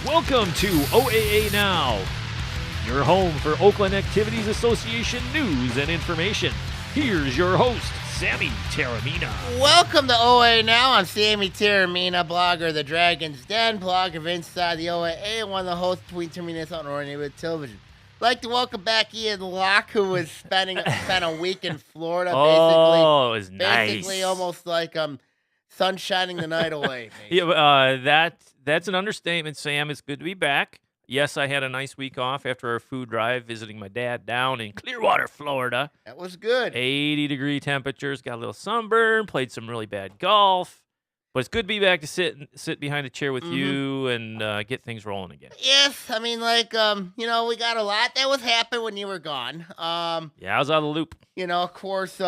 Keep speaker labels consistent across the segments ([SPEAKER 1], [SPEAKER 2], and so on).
[SPEAKER 1] Welcome to Oaa Now, your home for Oakland Activities Association news and information. Here's your host, Sammy Taramina.
[SPEAKER 2] Welcome to Oaa Now. I'm Sammy Taramina, blogger of the Dragon's Den, blogger of Inside the OAA, and one of the hosts between Termina's on Orion with television. I'd like to welcome back Ian Locke, who was spent a week in Florida.
[SPEAKER 1] Oh, it was nice.
[SPEAKER 2] Basically, almost like sun shining the night away.
[SPEAKER 1] Yeah, that's an understatement, Sam. It's good to be back. Yes, I had a nice week off after our food drive, visiting my dad down in Clearwater, Florida.
[SPEAKER 2] That was good.
[SPEAKER 1] 80-degree temperatures, got a little sunburn, played some really bad golf. But it's good to be back to sit behind a chair with you and get things rolling again.
[SPEAKER 2] Yes, I mean, we got a lot that was happening when you were gone.
[SPEAKER 1] Yeah, I was out of the loop.
[SPEAKER 2] Of course,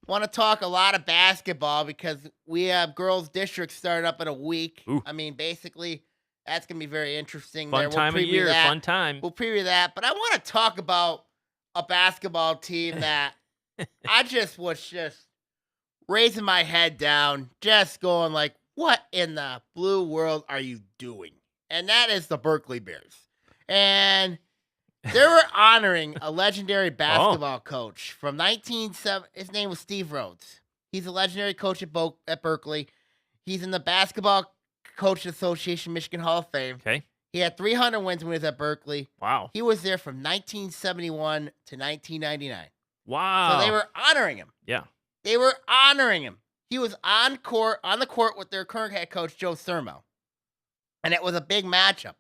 [SPEAKER 2] want to talk a lot of basketball because we have girls' districts started up in a week.
[SPEAKER 1] Ooh.
[SPEAKER 2] I mean, basically, that's going to be very interesting.
[SPEAKER 1] Fun time of year, fun time.
[SPEAKER 2] We'll preview that, but I want to talk about a basketball team that I just was raising my head down, just going like, what in the blue world are you doing? And that is the Berkley Bears. And they were honoring a legendary basketball coach from 1970. His name was Steve Rhodes. He's a legendary coach at Berkeley. He's in the Basketball Coach Association Michigan Hall of Fame.
[SPEAKER 1] Okay.
[SPEAKER 2] He had 300 wins when he was at Berkeley.
[SPEAKER 1] Wow.
[SPEAKER 2] He was there from 1971 to 1999.
[SPEAKER 1] Wow.
[SPEAKER 2] So they were honoring him.
[SPEAKER 1] Yeah.
[SPEAKER 2] They were honoring him. He was on the court with their current head coach, Joe Sermo. And it was a big matchup.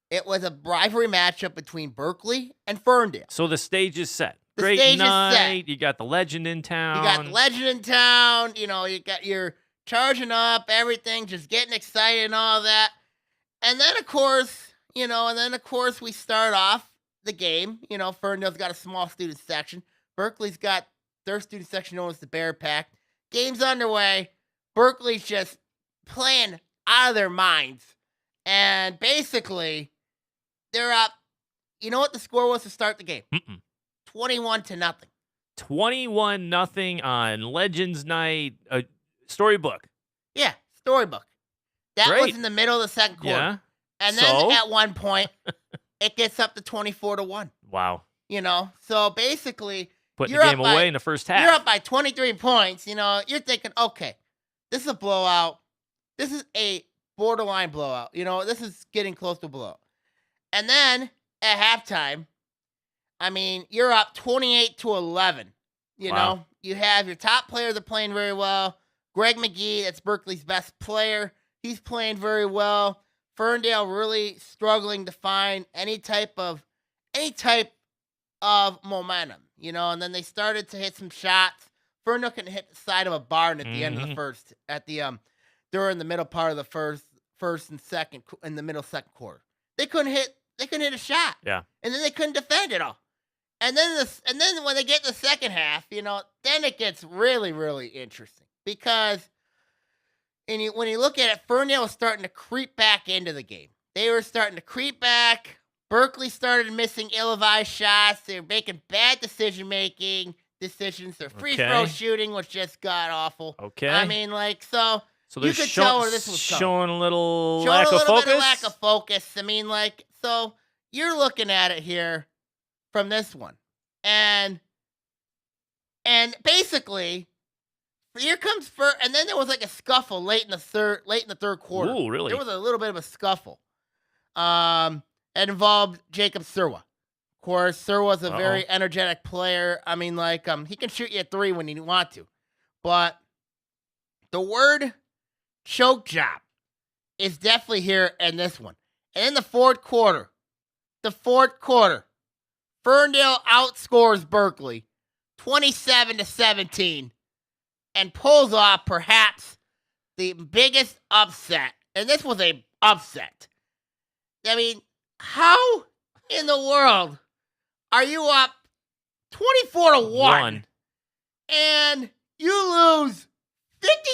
[SPEAKER 2] It was a rivalry matchup between Berkeley and Ferndale.
[SPEAKER 1] So the stage is set.
[SPEAKER 2] The
[SPEAKER 1] Great
[SPEAKER 2] stage
[SPEAKER 1] night.
[SPEAKER 2] is set.
[SPEAKER 1] You got the legend in town.
[SPEAKER 2] You got the legend in town. You got your charging up, everything, just getting excited and all that. And then, of course, we start off the game. Ferndale's got a small student section. Berkeley's got their student section known as the Bear Pack. Game's underway. Berkeley's just playing out of their minds. And basically, they're up. You know what the score was to start the game? 21-0.
[SPEAKER 1] 21-0 on Legends Night. Storybook.
[SPEAKER 2] Yeah, storybook. That
[SPEAKER 1] Great.
[SPEAKER 2] was in the middle of the second quarter.
[SPEAKER 1] Yeah.
[SPEAKER 2] And then at one point, it gets up to 24-1.
[SPEAKER 1] Wow.
[SPEAKER 2] So basically,
[SPEAKER 1] Putting the game away in the first half.
[SPEAKER 2] You're up by 23 points. You're thinking, okay, this is a blowout. This is a borderline blowout. This is getting close to a blowout. And then at halftime, I mean, you're up 28-11.
[SPEAKER 1] Wow.
[SPEAKER 2] You have your top players are playing very well. Greg McGee, that's Berkeley's best player. He's playing very well. Ferndale really struggling to find any type of momentum, and then they started to hit some shots. Ferndale couldn't hit the side of a barn at the end of the first, during the middle part of the first and second, in the middle second quarter. They couldn't hit a shot.
[SPEAKER 1] Yeah.
[SPEAKER 2] And then they couldn't defend at all. And then when they get to the second half, then it gets really, really interesting. Because when you look at it, Ferndale was starting to creep back into the game. They were starting to creep back. Berkeley started missing ill-advised shots. They were making bad decisions. Their free throw shooting was just god-awful.
[SPEAKER 1] Okay.
[SPEAKER 2] I mean, so
[SPEAKER 1] you
[SPEAKER 2] could tell where this was
[SPEAKER 1] showing a little
[SPEAKER 2] bit
[SPEAKER 1] lack
[SPEAKER 2] of focus. I mean, so you're looking at it here from this one. And basically, here comes and then there was like a scuffle late in the third quarter.
[SPEAKER 1] Ooh, really?
[SPEAKER 2] There was a little bit of a scuffle. It involved Jacob Serwa. Of course, Serwa's a very energetic player. I mean, he can shoot you a three when you want to. But the word choke job is definitely here in this one. And in the fourth quarter, Ferndale outscores Berkeley 27-17 and pulls off perhaps the biggest upset. And this was an upset. I mean, how in the world are you up 24-1 and you lose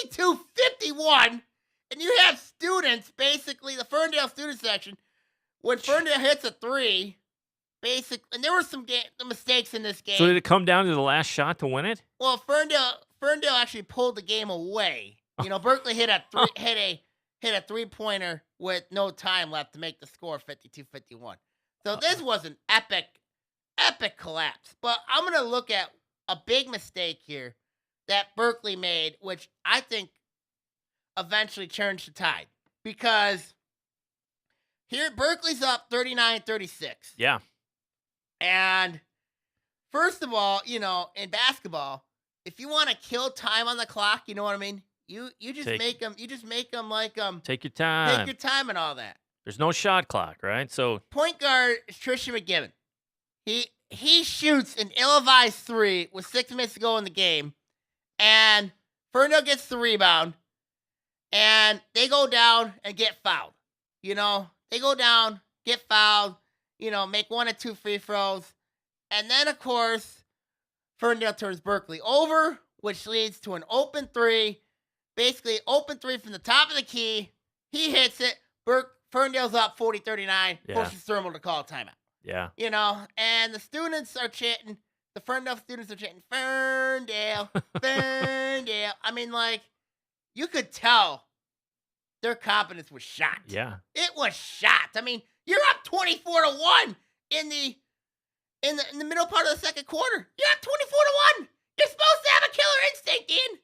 [SPEAKER 2] 52-51 and you have students, basically the Ferndale student section, when Ferndale hits a three, and there were some mistakes in this game.
[SPEAKER 1] So did it come down to the last shot to win it?
[SPEAKER 2] Well, Ferndale actually pulled the game away. Berkeley hit a hit a three-pointer with no time left to make the score 52-51. So this was an epic collapse. But I'm going to look at a big mistake here that Berkley made, which I think eventually changed the tide. Because here, Berkeley's up 39-36.
[SPEAKER 1] Yeah.
[SPEAKER 2] And first of all, in basketball, if you want to kill time on the clock, you know what I mean? You just make them like
[SPEAKER 1] take your time.
[SPEAKER 2] Take your time and all that.
[SPEAKER 1] There's no shot clock, right? So
[SPEAKER 2] point guard is Tristan McGibbon. He shoots an ill-advised 3 with 6 minutes to go in the game, and Ferndale gets the rebound, and they go down and get fouled. They go down, get fouled, make 1 or 2 free throws, and then of course Ferndale turns Berkley over, which leads to an open 3. Basically, open 3 from the top of the key. He hits it. Ferndale's up 40-39. Forces Thermal to call a timeout.
[SPEAKER 1] Yeah.
[SPEAKER 2] And the students are chanting. The Ferndale students are chanting, Ferndale, Ferndale. I mean, you could tell their confidence was shot.
[SPEAKER 1] Yeah.
[SPEAKER 2] It was shot. I mean, you're up 24-1 in the middle part of the second quarter. You're up 24-1. You're supposed to have a killer instinct, Ian.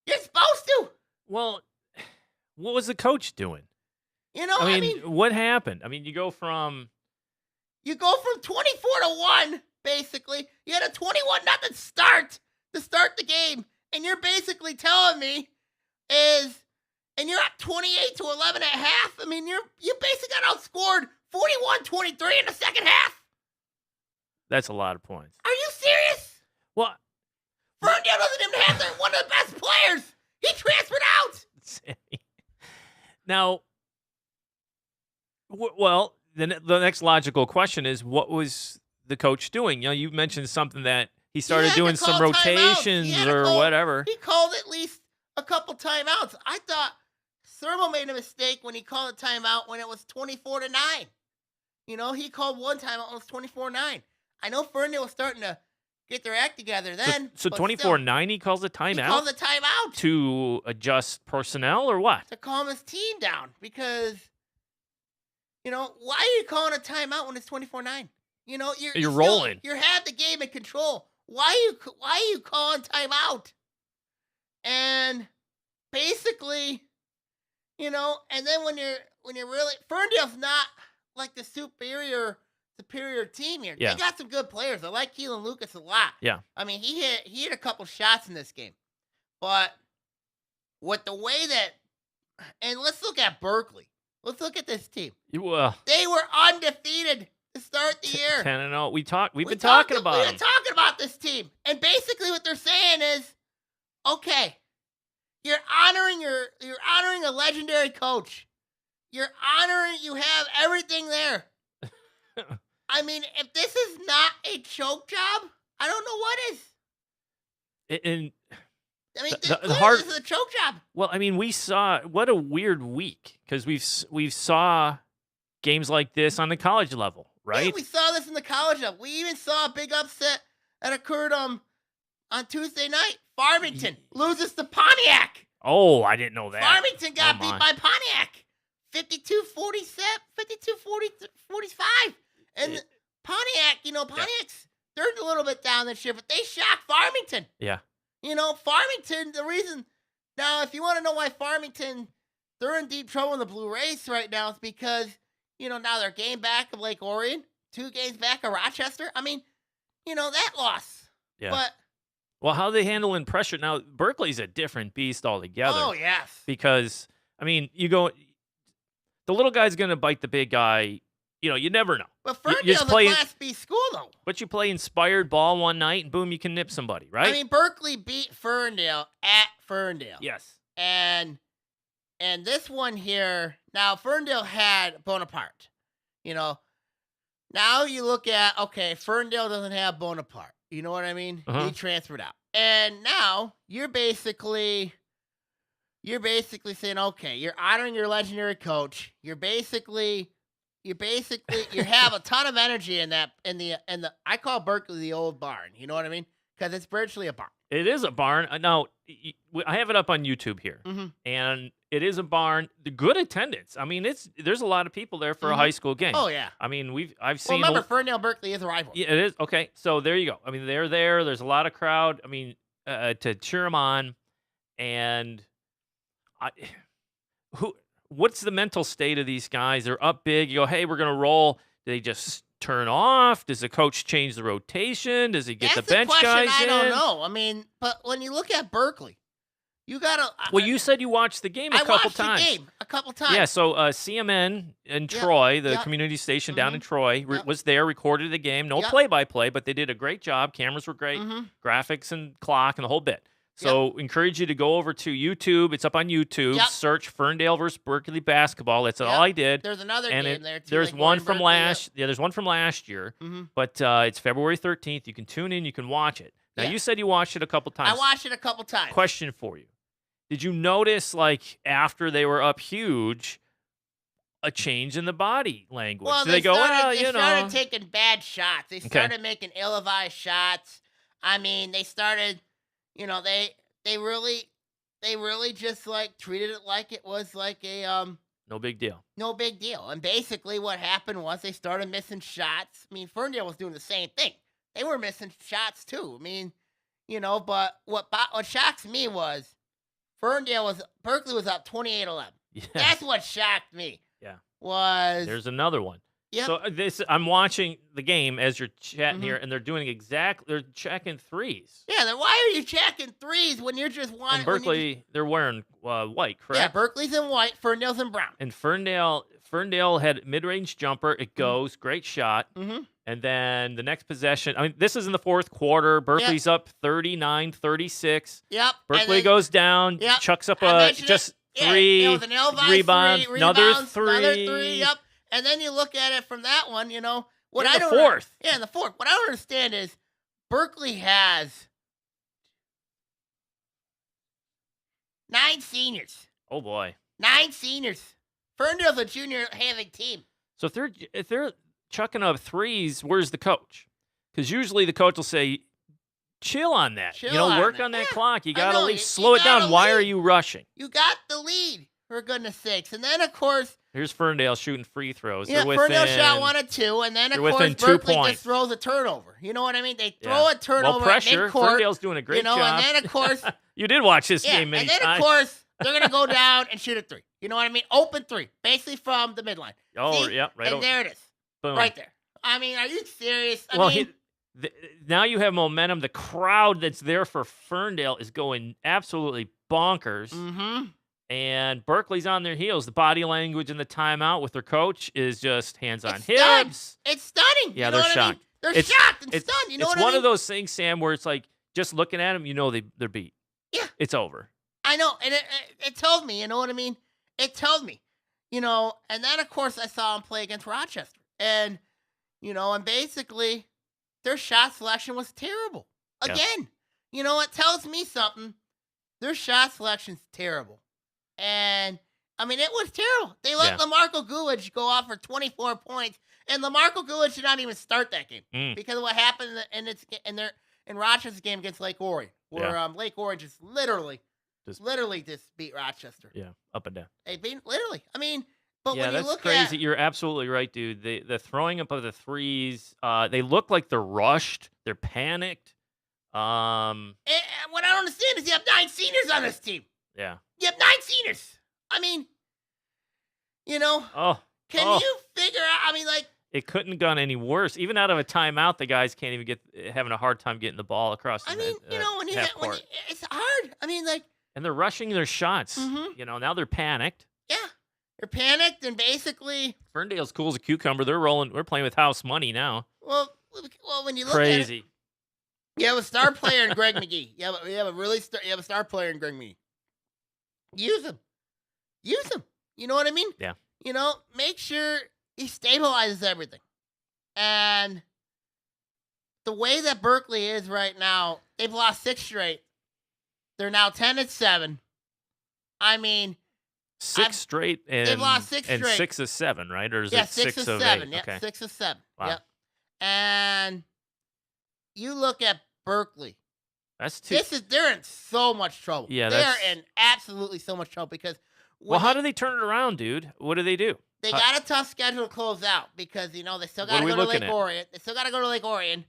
[SPEAKER 2] You're supposed to.
[SPEAKER 1] Well, what was the coach doing?
[SPEAKER 2] I mean,
[SPEAKER 1] what happened? I mean, you go from
[SPEAKER 2] 24-1, basically. You had a 21-0 start to start the game, and you're basically telling me and you're up 28-11 at half. I mean, you basically got outscored 41-23 in the second half.
[SPEAKER 1] That's a lot of points.
[SPEAKER 2] Are you serious?
[SPEAKER 1] What?
[SPEAKER 2] Ferndale doesn't even have one of the best players. He transferred out.
[SPEAKER 1] Sammy. Now, well, the next logical question is, what was the coach doing? You mentioned something that he started doing some rotations or whatever.
[SPEAKER 2] He called at least a couple timeouts. I thought Thermal made a mistake when he called a timeout when it was 24-9. He called one timeout when it was 24-9. I know Ferndale was starting to get their act together then.
[SPEAKER 1] So 24-9, he calls a timeout? He
[SPEAKER 2] calls a timeout.
[SPEAKER 1] To adjust personnel or what?
[SPEAKER 2] To calm his team down. Because, why are you calling a timeout when it's 24-9? You're
[SPEAKER 1] rolling.
[SPEAKER 2] You have the game in control. Why are you calling timeout? And basically, and then when you're really, Ferndale's not like the superior team here.
[SPEAKER 1] Yeah.
[SPEAKER 2] They got some good players. I like Keelan Lucas a lot.
[SPEAKER 1] Yeah.
[SPEAKER 2] I mean, he hit a couple shots in this game. But with the way that, and let's look at Berkley. Let's look at this team.
[SPEAKER 1] They
[SPEAKER 2] were undefeated to start the year.
[SPEAKER 1] 10-0. We've been talking about
[SPEAKER 2] We've been talking about this team. And basically what they're saying is, okay, you're honoring a legendary coach. You have everything there. I mean, if this is not a choke job, I don't know what is.
[SPEAKER 1] And
[SPEAKER 2] I mean, this is a choke job.
[SPEAKER 1] Well, I mean, we saw what a weird week because we've saw games like this on the college level, right?
[SPEAKER 2] Yeah, we saw this in the college level. We even saw a big upset that occurred on Tuesday night. Farmington loses to Pontiac.
[SPEAKER 1] Oh, I didn't know that.
[SPEAKER 2] Farmington got beat by Pontiac, 52-47, 52-45. And Pontiac, Pontiac's they're a little bit down this year, but they shocked Farmington.
[SPEAKER 1] Yeah.
[SPEAKER 2] Farmington, the reason, now if you want to know why Farmington, they're in deep trouble in the Blue Race right now, is because, now they're a game back of Lake Orion, 2 games back of Rochester. I mean, that loss.
[SPEAKER 1] Yeah.
[SPEAKER 2] But,
[SPEAKER 1] well, how they handling pressure. Now, Berkeley's a different beast altogether.
[SPEAKER 2] Oh, yes.
[SPEAKER 1] Because, I mean, the little guy's going to bite the big guy. You never know.
[SPEAKER 2] But Ferndale's a Class B school, though.
[SPEAKER 1] But you play inspired ball one night, and boom, you can nip somebody, right?
[SPEAKER 2] I mean, Berkley beat Ferndale at Ferndale.
[SPEAKER 1] Yes.
[SPEAKER 2] And this one here, now Ferndale had Bonaparte. Now you look at, okay, Ferndale doesn't have Bonaparte. You know what I mean?
[SPEAKER 1] Uh-huh.
[SPEAKER 2] He transferred out. And now you're basically saying, okay, you're honoring your legendary coach. You have a ton of energy in the I call Berkeley the old barn. You know what I mean? Because it's virtually a barn.
[SPEAKER 1] It is a barn. Now, I have it up on YouTube here,
[SPEAKER 2] Mm-hmm.
[SPEAKER 1] and it is a barn. The good attendance. I mean, there's a lot of people there for a high school game.
[SPEAKER 2] Oh yeah.
[SPEAKER 1] I mean, I've
[SPEAKER 2] Well,
[SPEAKER 1] seen.
[SPEAKER 2] remember, Ferndale Berkley is a rival.
[SPEAKER 1] Yeah, it is. Okay, so there you go. I mean, they're there. There's a lot of crowd. I mean, to cheer them on, and I, who? What's the mental state of these guys? They're up big. You go, hey, we're gonna roll. Do they just turn off? Does the coach change the rotation? Does he get
[SPEAKER 2] That's
[SPEAKER 1] the bench
[SPEAKER 2] question
[SPEAKER 1] guys
[SPEAKER 2] I
[SPEAKER 1] in?
[SPEAKER 2] don't know. I mean, but when you look at Berkeley, you gotta.
[SPEAKER 1] Well, you said you watched the game a
[SPEAKER 2] I
[SPEAKER 1] couple
[SPEAKER 2] watched
[SPEAKER 1] times.
[SPEAKER 2] the game a couple times.
[SPEAKER 1] Yeah, so CMN in Troy, the
[SPEAKER 2] yep.
[SPEAKER 1] community station down in
[SPEAKER 2] Mhm.
[SPEAKER 1] Troy,
[SPEAKER 2] Yep.
[SPEAKER 1] was there, recorded the game. No
[SPEAKER 2] Yep.
[SPEAKER 1] play-by-play, but they did a great job. Cameras were great,
[SPEAKER 2] Mm-hmm.
[SPEAKER 1] graphics and clock and the whole bit. So encourage you to go over to YouTube. It's up on YouTube.
[SPEAKER 2] Yep.
[SPEAKER 1] Search Ferndale versus Berkeley basketball. That's
[SPEAKER 2] Yep.
[SPEAKER 1] all I did.
[SPEAKER 2] There's another
[SPEAKER 1] And
[SPEAKER 2] game there too.
[SPEAKER 1] there's
[SPEAKER 2] like
[SPEAKER 1] one
[SPEAKER 2] Orion
[SPEAKER 1] from
[SPEAKER 2] Berkeley,
[SPEAKER 1] last. Yeah, there's one from last year.
[SPEAKER 2] Mhm.
[SPEAKER 1] But it's February 13th. You can tune in. You can watch it. Now
[SPEAKER 2] Yeah.
[SPEAKER 1] you said you watched it a couple times.
[SPEAKER 2] I watched it a couple times.
[SPEAKER 1] Question for you. Did you notice, like, after they were up huge, a change in the body language?
[SPEAKER 2] Well,
[SPEAKER 1] Did they go,
[SPEAKER 2] started,
[SPEAKER 1] you
[SPEAKER 2] they started
[SPEAKER 1] know.
[SPEAKER 2] taking bad shots. They started making ill-advised shots. I mean, they started, you know, they really just like treated it like it was like a
[SPEAKER 1] No big deal.
[SPEAKER 2] no big deal. And basically, what happened was they started missing shots. I mean, Ferndale was doing the same thing. They were missing shots too. I mean, you know, but what shocks me was Berkeley was up 28-11.
[SPEAKER 1] Yeah.
[SPEAKER 2] That's what shocked me.
[SPEAKER 1] Yeah.
[SPEAKER 2] Was
[SPEAKER 1] There's another one.
[SPEAKER 2] Yep.
[SPEAKER 1] So I'm watching the game as you're chatting
[SPEAKER 2] Mhm.
[SPEAKER 1] here, and they're doing they're checking threes.
[SPEAKER 2] yeah. Then why are you checking threes when you're just
[SPEAKER 1] And
[SPEAKER 2] wanting?
[SPEAKER 1] Berkeley, they're wearing white, correct?
[SPEAKER 2] Yeah, Berkeley's in white, Ferndale's in brown.
[SPEAKER 1] And Ferndale had mid-range jumper. It goes, great shot.
[SPEAKER 2] Mm-hmm.
[SPEAKER 1] And then the next possession, I mean, this is in the fourth quarter. Berkeley's up 39-36.
[SPEAKER 2] Yep.
[SPEAKER 1] Berkeley goes down,
[SPEAKER 2] Yep.
[SPEAKER 1] chucks up
[SPEAKER 2] I mentioned
[SPEAKER 1] just
[SPEAKER 2] it. Yeah,
[SPEAKER 1] three,
[SPEAKER 2] it was an ill-advised
[SPEAKER 1] rebounds, another
[SPEAKER 2] rebounds,
[SPEAKER 1] three.
[SPEAKER 2] another three. Yep. And then you look at it from that one. You know what?
[SPEAKER 1] In
[SPEAKER 2] I
[SPEAKER 1] the
[SPEAKER 2] don't.
[SPEAKER 1] fourth.
[SPEAKER 2] Yeah, in the fourth. What I don't understand is Berkeley has 9 seniors.
[SPEAKER 1] Oh boy!
[SPEAKER 2] 9 seniors. Ferndale's a junior having team.
[SPEAKER 1] So if they're chucking up threes, where's the coach? Because usually the coach will say, "Chill on that.
[SPEAKER 2] Chill
[SPEAKER 1] you know,
[SPEAKER 2] on
[SPEAKER 1] work
[SPEAKER 2] that.
[SPEAKER 1] on that
[SPEAKER 2] Yeah,
[SPEAKER 1] clock. You
[SPEAKER 2] I
[SPEAKER 1] gotta
[SPEAKER 2] know.
[SPEAKER 1] leave.
[SPEAKER 2] You
[SPEAKER 1] Slow it down.
[SPEAKER 2] gotta
[SPEAKER 1] Why are
[SPEAKER 2] lead.
[SPEAKER 1] you rushing?"
[SPEAKER 2] You got the lead, for goodness sakes. And then of course.
[SPEAKER 1] Here's Ferndale shooting free throws.
[SPEAKER 2] Yeah,
[SPEAKER 1] They're
[SPEAKER 2] Ferndale
[SPEAKER 1] within-
[SPEAKER 2] shot 1 of 2, and then of
[SPEAKER 1] they're
[SPEAKER 2] course
[SPEAKER 1] within 2
[SPEAKER 2] Berkeley
[SPEAKER 1] points.
[SPEAKER 2] just throws a turnover. You know what I mean? They throw
[SPEAKER 1] Yeah.
[SPEAKER 2] a turnover
[SPEAKER 1] Well, pressure.
[SPEAKER 2] at midcourt.
[SPEAKER 1] Ferndale's doing a great
[SPEAKER 2] you know,
[SPEAKER 1] job.
[SPEAKER 2] and then of course,
[SPEAKER 1] You did watch this
[SPEAKER 2] yeah,
[SPEAKER 1] game many
[SPEAKER 2] and then
[SPEAKER 1] times.
[SPEAKER 2] of course they're gonna go down and shoot a 3. You know what I mean? Open 3, basically from the midline.
[SPEAKER 1] Oh,
[SPEAKER 2] See?
[SPEAKER 1] yeah, right
[SPEAKER 2] And
[SPEAKER 1] over.
[SPEAKER 2] there it is,
[SPEAKER 1] Boom.
[SPEAKER 2] right there. I mean, are you serious? I
[SPEAKER 1] Well,
[SPEAKER 2] mean,
[SPEAKER 1] now you have momentum. The crowd that's there for Ferndale is going absolutely bonkers.
[SPEAKER 2] mm-hmm.
[SPEAKER 1] And Berkeley's on their heels. The body language and the timeout with their coach is just hands on
[SPEAKER 2] It's
[SPEAKER 1] hips.
[SPEAKER 2] It's stunning.
[SPEAKER 1] Yeah,
[SPEAKER 2] you know
[SPEAKER 1] they're
[SPEAKER 2] what I mean?
[SPEAKER 1] shocked.
[SPEAKER 2] They're
[SPEAKER 1] It's-
[SPEAKER 2] shocked and
[SPEAKER 1] It's,
[SPEAKER 2] stunned. You know
[SPEAKER 1] it's
[SPEAKER 2] what I
[SPEAKER 1] one
[SPEAKER 2] mean?
[SPEAKER 1] of those things, Sam, where it's like just looking at them, you know they're beat.
[SPEAKER 2] Yeah.
[SPEAKER 1] It's over.
[SPEAKER 2] I know, and it told me, you know what I mean? It told me, you know, and then of course I saw him play against Rochester, and you know, and basically their shot selection was terrible.
[SPEAKER 1] Yeah.
[SPEAKER 2] Again, you know, it tells me something. Their shot selection's terrible, and I mean it was terrible. They let
[SPEAKER 1] Yeah.
[SPEAKER 2] LaMarco Gulich go off for 24 points, and LaMarco Gulich did not even start that game
[SPEAKER 1] Mm.
[SPEAKER 2] because of what happened in Rochester's game against Lake Orion, where Lake Orion just literally just beat Rochester.
[SPEAKER 1] Yeah, up and down.
[SPEAKER 2] They beat literally. I mean, but
[SPEAKER 1] Yeah,
[SPEAKER 2] when you
[SPEAKER 1] that's
[SPEAKER 2] look
[SPEAKER 1] crazy.
[SPEAKER 2] at
[SPEAKER 1] You're absolutely right, dude. The throwing up of the threes, they look like they're rushed. They're panicked.
[SPEAKER 2] and what I don't understand is you have 9 seniors on this team.
[SPEAKER 1] Yeah.
[SPEAKER 2] You have 9 seniors. I mean, you know,
[SPEAKER 1] Oh,
[SPEAKER 2] can you figure out? I mean, like,
[SPEAKER 1] it couldn't have gone any worse. Even out of a timeout, the guys can't even having a hard time getting the ball across.
[SPEAKER 2] I mean, you know, when you
[SPEAKER 1] half
[SPEAKER 2] when
[SPEAKER 1] court.
[SPEAKER 2] it's hard. I mean, like,
[SPEAKER 1] And they're rushing their shots.
[SPEAKER 2] Mhm.
[SPEAKER 1] You know, now they're panicked.
[SPEAKER 2] yeah, they're panicked and basically,
[SPEAKER 1] Ferndale's cool as a cucumber. They're rolling. We're playing with house money now.
[SPEAKER 2] well, when you look at it,
[SPEAKER 1] Crazy.
[SPEAKER 2] you have a star player in Greg McGee. You have a star player in Greg McGee. Use him. Use him. You know what I mean?
[SPEAKER 1] Yeah.
[SPEAKER 2] You know, make sure he stabilizes everything. And the way that Berkeley is right now, they've lost 6 straight. They're now 10-7. I mean,
[SPEAKER 1] 6 straight and
[SPEAKER 2] they've lost 6
[SPEAKER 1] and
[SPEAKER 2] straight.
[SPEAKER 1] 6 of 7, right? Or is
[SPEAKER 2] Yeah,
[SPEAKER 1] it
[SPEAKER 2] 6
[SPEAKER 1] 6
[SPEAKER 2] of
[SPEAKER 1] of
[SPEAKER 2] 7.
[SPEAKER 1] 8?
[SPEAKER 2] Yep,
[SPEAKER 1] Okay.
[SPEAKER 2] 6 of 7.
[SPEAKER 1] Wow.
[SPEAKER 2] Yep. And you look at Berkeley.
[SPEAKER 1] That's too.
[SPEAKER 2] They're in so much trouble.
[SPEAKER 1] Yeah,
[SPEAKER 2] They are
[SPEAKER 1] that's.
[SPEAKER 2] in absolutely so much trouble because
[SPEAKER 1] Well,
[SPEAKER 2] when
[SPEAKER 1] how do they turn it around, dude? What do they do?
[SPEAKER 2] they
[SPEAKER 1] How,
[SPEAKER 2] got a tough schedule to close out because they still
[SPEAKER 1] what
[SPEAKER 2] got
[SPEAKER 1] are
[SPEAKER 2] to
[SPEAKER 1] we
[SPEAKER 2] go to
[SPEAKER 1] looking
[SPEAKER 2] Lake
[SPEAKER 1] at?
[SPEAKER 2] Orion. They still got to go to Lake Orion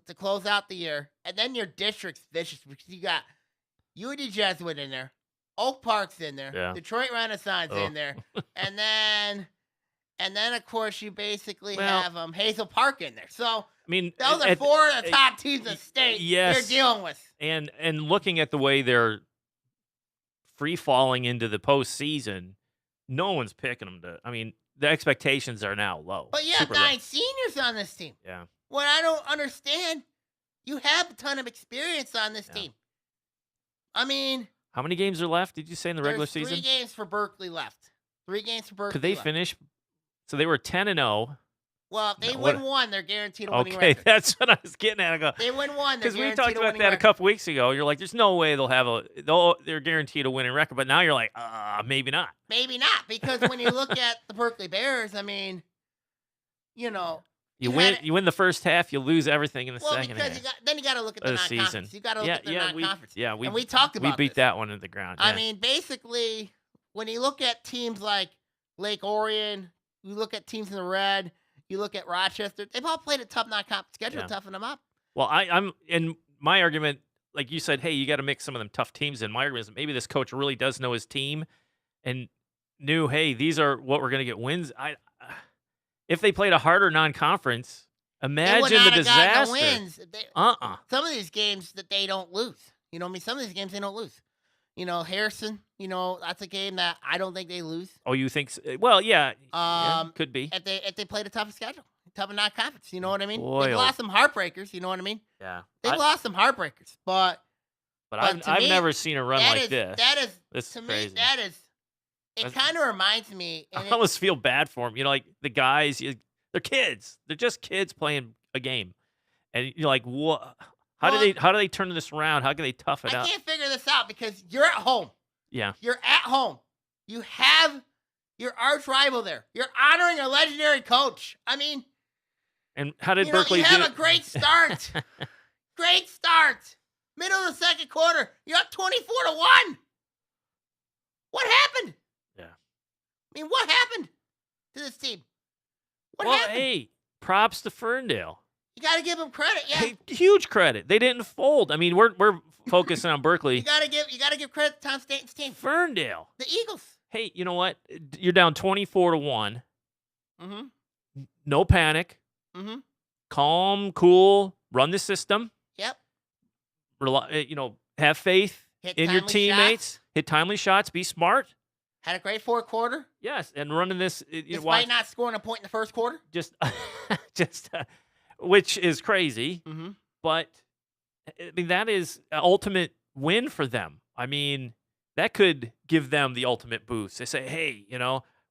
[SPEAKER 2] to close out the year, and then your district's vicious because you got UD Jesuit in there, Oak Park's in there,
[SPEAKER 1] Yeah.
[SPEAKER 2] Detroit Renaissance
[SPEAKER 1] Oh.
[SPEAKER 2] in there, and then of course you basically
[SPEAKER 1] Well,
[SPEAKER 2] have Hazel Park in there. So
[SPEAKER 1] I mean,
[SPEAKER 2] those are four of the top teams in the state
[SPEAKER 1] yes,
[SPEAKER 2] they're dealing with.
[SPEAKER 1] and looking at the way they're free falling into the postseason, no one's picking them to. I mean, the expectations are now low.
[SPEAKER 2] But you have
[SPEAKER 1] super low.
[SPEAKER 2] 9 seniors on this team.
[SPEAKER 1] Yeah.
[SPEAKER 2] What I don't understand, you have a ton of experience on this team. I mean,
[SPEAKER 1] How many games are left? Did you say in the regular
[SPEAKER 2] there's
[SPEAKER 1] season?
[SPEAKER 2] 3 games for Berkeley left. 3 games for Berkeley.
[SPEAKER 1] Could they
[SPEAKER 2] left.
[SPEAKER 1] finish? So they were 10-0.
[SPEAKER 2] Well, if they
[SPEAKER 1] No,
[SPEAKER 2] win
[SPEAKER 1] what-
[SPEAKER 2] one, they're guaranteed a winning
[SPEAKER 1] Okay,
[SPEAKER 2] record.
[SPEAKER 1] that's what I was getting at. I go,
[SPEAKER 2] They win one, they're
[SPEAKER 1] because we
[SPEAKER 2] guaranteed
[SPEAKER 1] talked
[SPEAKER 2] a
[SPEAKER 1] about
[SPEAKER 2] winning
[SPEAKER 1] that a
[SPEAKER 2] record.
[SPEAKER 1] couple weeks ago. You're like, there's no way they're guaranteed a winning record. But now you're like, maybe not.
[SPEAKER 2] Maybe not, because when you look at the Berkeley Bears, I mean,
[SPEAKER 1] You
[SPEAKER 2] You
[SPEAKER 1] win.
[SPEAKER 2] had it-
[SPEAKER 1] You win the first half. You lose everything in the
[SPEAKER 2] well,
[SPEAKER 1] second
[SPEAKER 2] because
[SPEAKER 1] half
[SPEAKER 2] then you got to look at the
[SPEAKER 1] of the
[SPEAKER 2] non-conference.
[SPEAKER 1] season.
[SPEAKER 2] You got to look at the non-conference.
[SPEAKER 1] We
[SPEAKER 2] and we talked about
[SPEAKER 1] we beat
[SPEAKER 2] this.
[SPEAKER 1] that one into the ground.
[SPEAKER 2] I
[SPEAKER 1] yeah.
[SPEAKER 2] mean, basically, when you look at teams like Lake Orion, you look at teams in the red, you look at Rochester, they've all played a tough non-conference schedule to toughen them up.
[SPEAKER 1] Well, I'm in my argument. Like you said, hey, you got to mix some of them tough teams in. My argument is maybe this coach really does know his team, and knew, hey, these are what we're going to get wins. If they played a harder non-conference,
[SPEAKER 2] They would
[SPEAKER 1] imagine
[SPEAKER 2] not
[SPEAKER 1] the
[SPEAKER 2] have gotten
[SPEAKER 1] disaster.
[SPEAKER 2] the wins. Some of these games that they don't lose. You know what I mean? Some of these games they don't lose. Harrison, that's a game that I don't think they lose.
[SPEAKER 1] Oh, you think? Well, yeah, could be.
[SPEAKER 2] If they played a tough schedule, tough non-conference, you know what I mean?
[SPEAKER 1] Boy,
[SPEAKER 2] They've
[SPEAKER 1] oh.
[SPEAKER 2] lost some heartbreakers, you know what I mean?
[SPEAKER 1] Yeah,
[SPEAKER 2] They've lost some heartbreakers, but to
[SPEAKER 1] I've
[SPEAKER 2] me,
[SPEAKER 1] never seen a run
[SPEAKER 2] that
[SPEAKER 1] like
[SPEAKER 2] is-
[SPEAKER 1] this.
[SPEAKER 2] That is
[SPEAKER 1] This
[SPEAKER 2] to
[SPEAKER 1] is
[SPEAKER 2] me.
[SPEAKER 1] crazy.
[SPEAKER 2] It
[SPEAKER 1] That's-
[SPEAKER 2] kind of reminds me.
[SPEAKER 1] I almost feel bad for them. Like the guys, they're kids. They're just kids playing a game, and you're like, what? How do they turn this around? How can they tough it
[SPEAKER 2] I
[SPEAKER 1] out?
[SPEAKER 2] can't figure this out because you're at home.
[SPEAKER 1] Yeah,
[SPEAKER 2] You're at home. You have your arch rival there. You're honoring a legendary coach. I mean,
[SPEAKER 1] and how did Berkeley
[SPEAKER 2] you
[SPEAKER 1] do?
[SPEAKER 2] have a great start. Great start. Middle of the second quarter, you're up 24-1. What happened?
[SPEAKER 1] Yeah.
[SPEAKER 2] I mean, what happened to this team? What
[SPEAKER 1] Well,
[SPEAKER 2] happened?
[SPEAKER 1] hey, props to Ferndale.
[SPEAKER 2] You got to give them credit. Yeah.
[SPEAKER 1] Hey, huge credit. They didn't fold. I mean, we're focusing on
[SPEAKER 2] you
[SPEAKER 1] Berkeley.
[SPEAKER 2] got to give credit to Tom Staten's team.
[SPEAKER 1] Ferndale.
[SPEAKER 2] The Eagles.
[SPEAKER 1] Hey, you know what? You're down 24-1.
[SPEAKER 2] Mm-hmm.
[SPEAKER 1] No panic.
[SPEAKER 2] Mm-hmm.
[SPEAKER 1] Calm, cool. Run the system.
[SPEAKER 2] Yep.
[SPEAKER 1] Have faith
[SPEAKER 2] Hit
[SPEAKER 1] in your
[SPEAKER 2] timely
[SPEAKER 1] teammates.
[SPEAKER 2] shots.
[SPEAKER 1] Hit timely shots. Be smart.
[SPEAKER 2] Had a great fourth quarter.
[SPEAKER 1] Yes, and running this.
[SPEAKER 2] Despite not scoring a point in the first quarter.
[SPEAKER 1] just, which is crazy.
[SPEAKER 2] Mm-hmm.
[SPEAKER 1] But I mean, that is an ultimate win for them. I mean, that could give them the ultimate boost. They say, hey,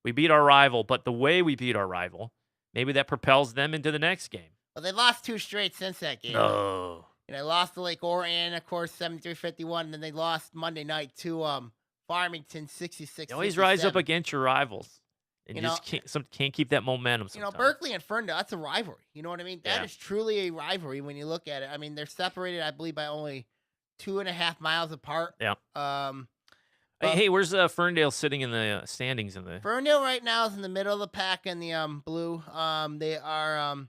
[SPEAKER 1] we beat our rival, but the way we beat our rival, maybe that propels them into the next game.
[SPEAKER 2] Well, they lost 2 straight since that game.
[SPEAKER 1] Oh.
[SPEAKER 2] They lost to Lake Orion, of course, 73-51, and then they lost Monday night to Farmington, 66.
[SPEAKER 1] You always rise up against your rivals. And you just can't keep that momentum sometimes.
[SPEAKER 2] Berkeley and Ferndale, that's a rivalry. You know what I mean? That
[SPEAKER 1] Yeah.
[SPEAKER 2] is truly a rivalry when you look at it. I mean, they're separated, I believe, by only 2.5 miles apart.
[SPEAKER 1] Yeah.
[SPEAKER 2] But-
[SPEAKER 1] Hey, where's Ferndale sitting in the standings in the?
[SPEAKER 2] Ferndale right now is in the middle of the pack in the blue. They are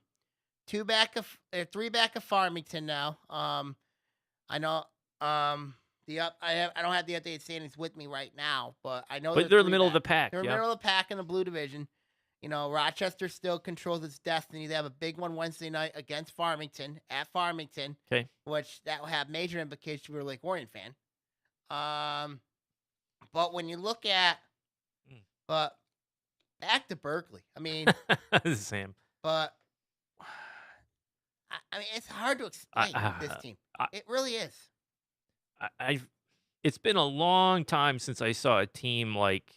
[SPEAKER 2] 3 back of Farmington now. I know I don't have the updated standings with me right now, but I know
[SPEAKER 1] But they're in the
[SPEAKER 2] 3
[SPEAKER 1] middle of
[SPEAKER 2] back.
[SPEAKER 1] the pack.
[SPEAKER 2] They're in
[SPEAKER 1] Yeah.
[SPEAKER 2] the middle of the pack in the blue division. Rochester still controls its destiny. They have a big one Wednesday night against Farmington at Farmington.
[SPEAKER 1] Okay.
[SPEAKER 2] Which that will have major implications for a Lake Orion fan. But when you look at, but back to Berkeley. I mean,
[SPEAKER 1] Sam.
[SPEAKER 2] but I mean, it's hard to explain this team. It really is.
[SPEAKER 1] It's been a long time since I saw a team like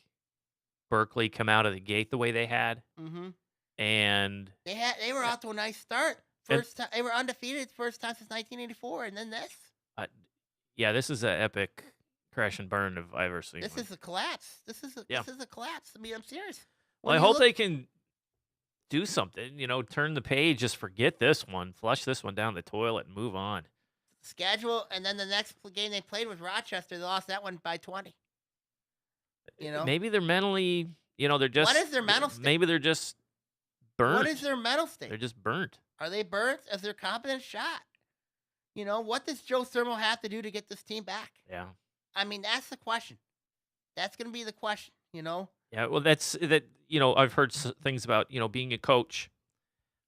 [SPEAKER 1] Berkeley come out of the gate the way they had,
[SPEAKER 2] Mm-hmm.
[SPEAKER 1] and
[SPEAKER 2] They were out to a nice start. First time they were undefeated, first time since 1984, and then this.
[SPEAKER 1] yeah, this is an epic crash and burn if I've ever seen.
[SPEAKER 2] This
[SPEAKER 1] one.
[SPEAKER 2] is a collapse. This is a collapse. I mean, I'm serious.
[SPEAKER 1] Well, I hope they can do something. Turn the page, just forget this one, flush this one down the toilet, and move on.
[SPEAKER 2] schedule, and then the next game they played was Rochester. They lost that one by 20. You know,
[SPEAKER 1] Maybe they're mentally, they're just.
[SPEAKER 2] what is their mental state?
[SPEAKER 1] Maybe they're just burnt.
[SPEAKER 2] What is their mental
[SPEAKER 1] They're
[SPEAKER 2] state?
[SPEAKER 1] just burnt.
[SPEAKER 2] Are they burnt? Is their confidence shot? What does Joe Thermal have to do to get this team back?
[SPEAKER 1] Yeah.
[SPEAKER 2] I mean, that's the question. That's going to be the question.
[SPEAKER 1] Yeah. Well, that's that. I've heard things about being a coach.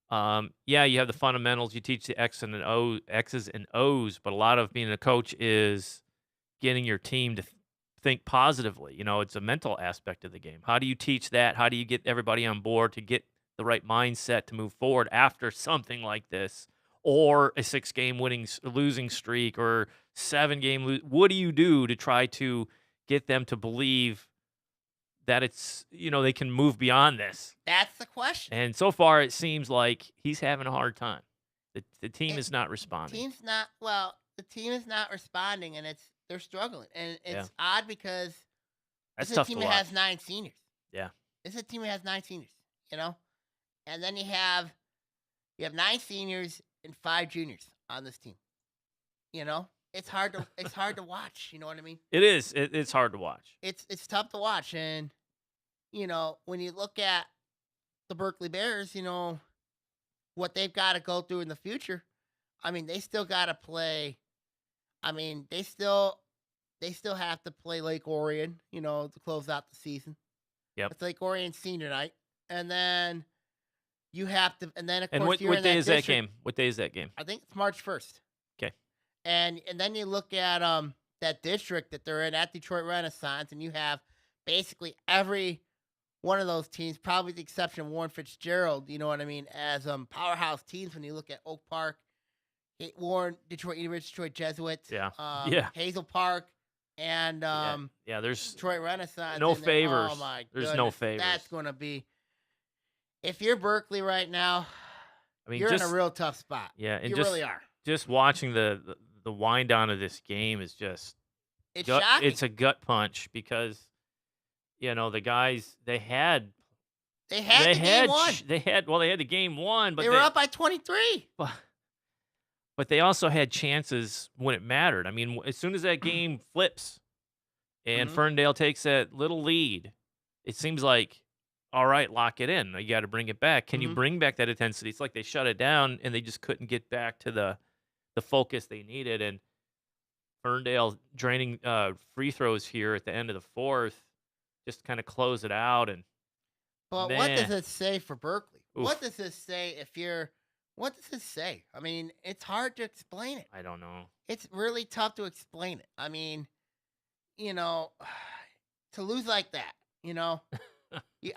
[SPEAKER 1] Yeah, you have the fundamentals. You teach the X's and O's, but a lot of being a coach is getting your team to think positively. It's a mental aspect of the game. How do you teach that? How do you get everybody on board to get the right mindset to move forward after something like this, or a 6-game losing streak, or 7-game? What do you do to try to get them to believe that it's they can move beyond this?
[SPEAKER 2] That's the question.
[SPEAKER 1] And so far, it seems like he's having a hard time. The team is not responding.
[SPEAKER 2] The team is not responding, and they're struggling. And it's
[SPEAKER 1] Yeah.
[SPEAKER 2] odd because
[SPEAKER 1] That's
[SPEAKER 2] this is a
[SPEAKER 1] tough
[SPEAKER 2] team
[SPEAKER 1] to
[SPEAKER 2] that
[SPEAKER 1] watch.
[SPEAKER 2] has 9 seniors.
[SPEAKER 1] Yeah.
[SPEAKER 2] This is a team that has 9 seniors, And then you have 9 seniors and 5 juniors on this team. It's hard to watch, you know what I mean?
[SPEAKER 1] It is. It's hard to watch.
[SPEAKER 2] It's tough to watch, and when you look at the Berkley Bears, what they've got to go through in the future. I mean, they still got to play. I mean, they still have to play Lake Orion, to close out the season.
[SPEAKER 1] Yep.
[SPEAKER 2] It's Lake Orion senior night, and then you have to, and then of
[SPEAKER 1] And
[SPEAKER 2] course
[SPEAKER 1] what day is that game? What day is that game?
[SPEAKER 2] I think it's March 1st.
[SPEAKER 1] Okay.
[SPEAKER 2] And then you look at that district that they're in at Detroit Renaissance, and you have basically every one of those teams, probably the exception of Warren Fitzgerald, you know what I mean, as powerhouse teams when you look at Oak Park, Warren, Detroit University, Detroit Jesuits,
[SPEAKER 1] Yeah.
[SPEAKER 2] Hazel Park, and
[SPEAKER 1] there's
[SPEAKER 2] Detroit Renaissance.
[SPEAKER 1] no favors.
[SPEAKER 2] Oh my
[SPEAKER 1] There's
[SPEAKER 2] goodness,
[SPEAKER 1] no favors.
[SPEAKER 2] That's going to be, if you're Berkley right now,
[SPEAKER 1] I mean,
[SPEAKER 2] you're in a real tough spot.
[SPEAKER 1] Yeah, and
[SPEAKER 2] you really are.
[SPEAKER 1] Just watching the wind down of this game is just
[SPEAKER 2] It's shocking.
[SPEAKER 1] It's a gut punch because the guys they had
[SPEAKER 2] game one.
[SPEAKER 1] They had the game won, but
[SPEAKER 2] they were up by 23.
[SPEAKER 1] But they also had chances when it mattered. I mean, as soon as that game flips and Ferndale takes that little lead, it seems like, all right, lock it in. You got to bring it back. Can you bring back that intensity? It's like they shut it down and they just couldn't get back to the focus they needed. And Ferndale draining free throws here at the end of the fourth, just kind of close it out.
[SPEAKER 2] But what does it say for Berkley?
[SPEAKER 1] Oof.
[SPEAKER 2] What does this say what does it say? I mean, it's hard to explain it.
[SPEAKER 1] I don't know.
[SPEAKER 2] It's really tough to explain it. I mean, to lose like that, you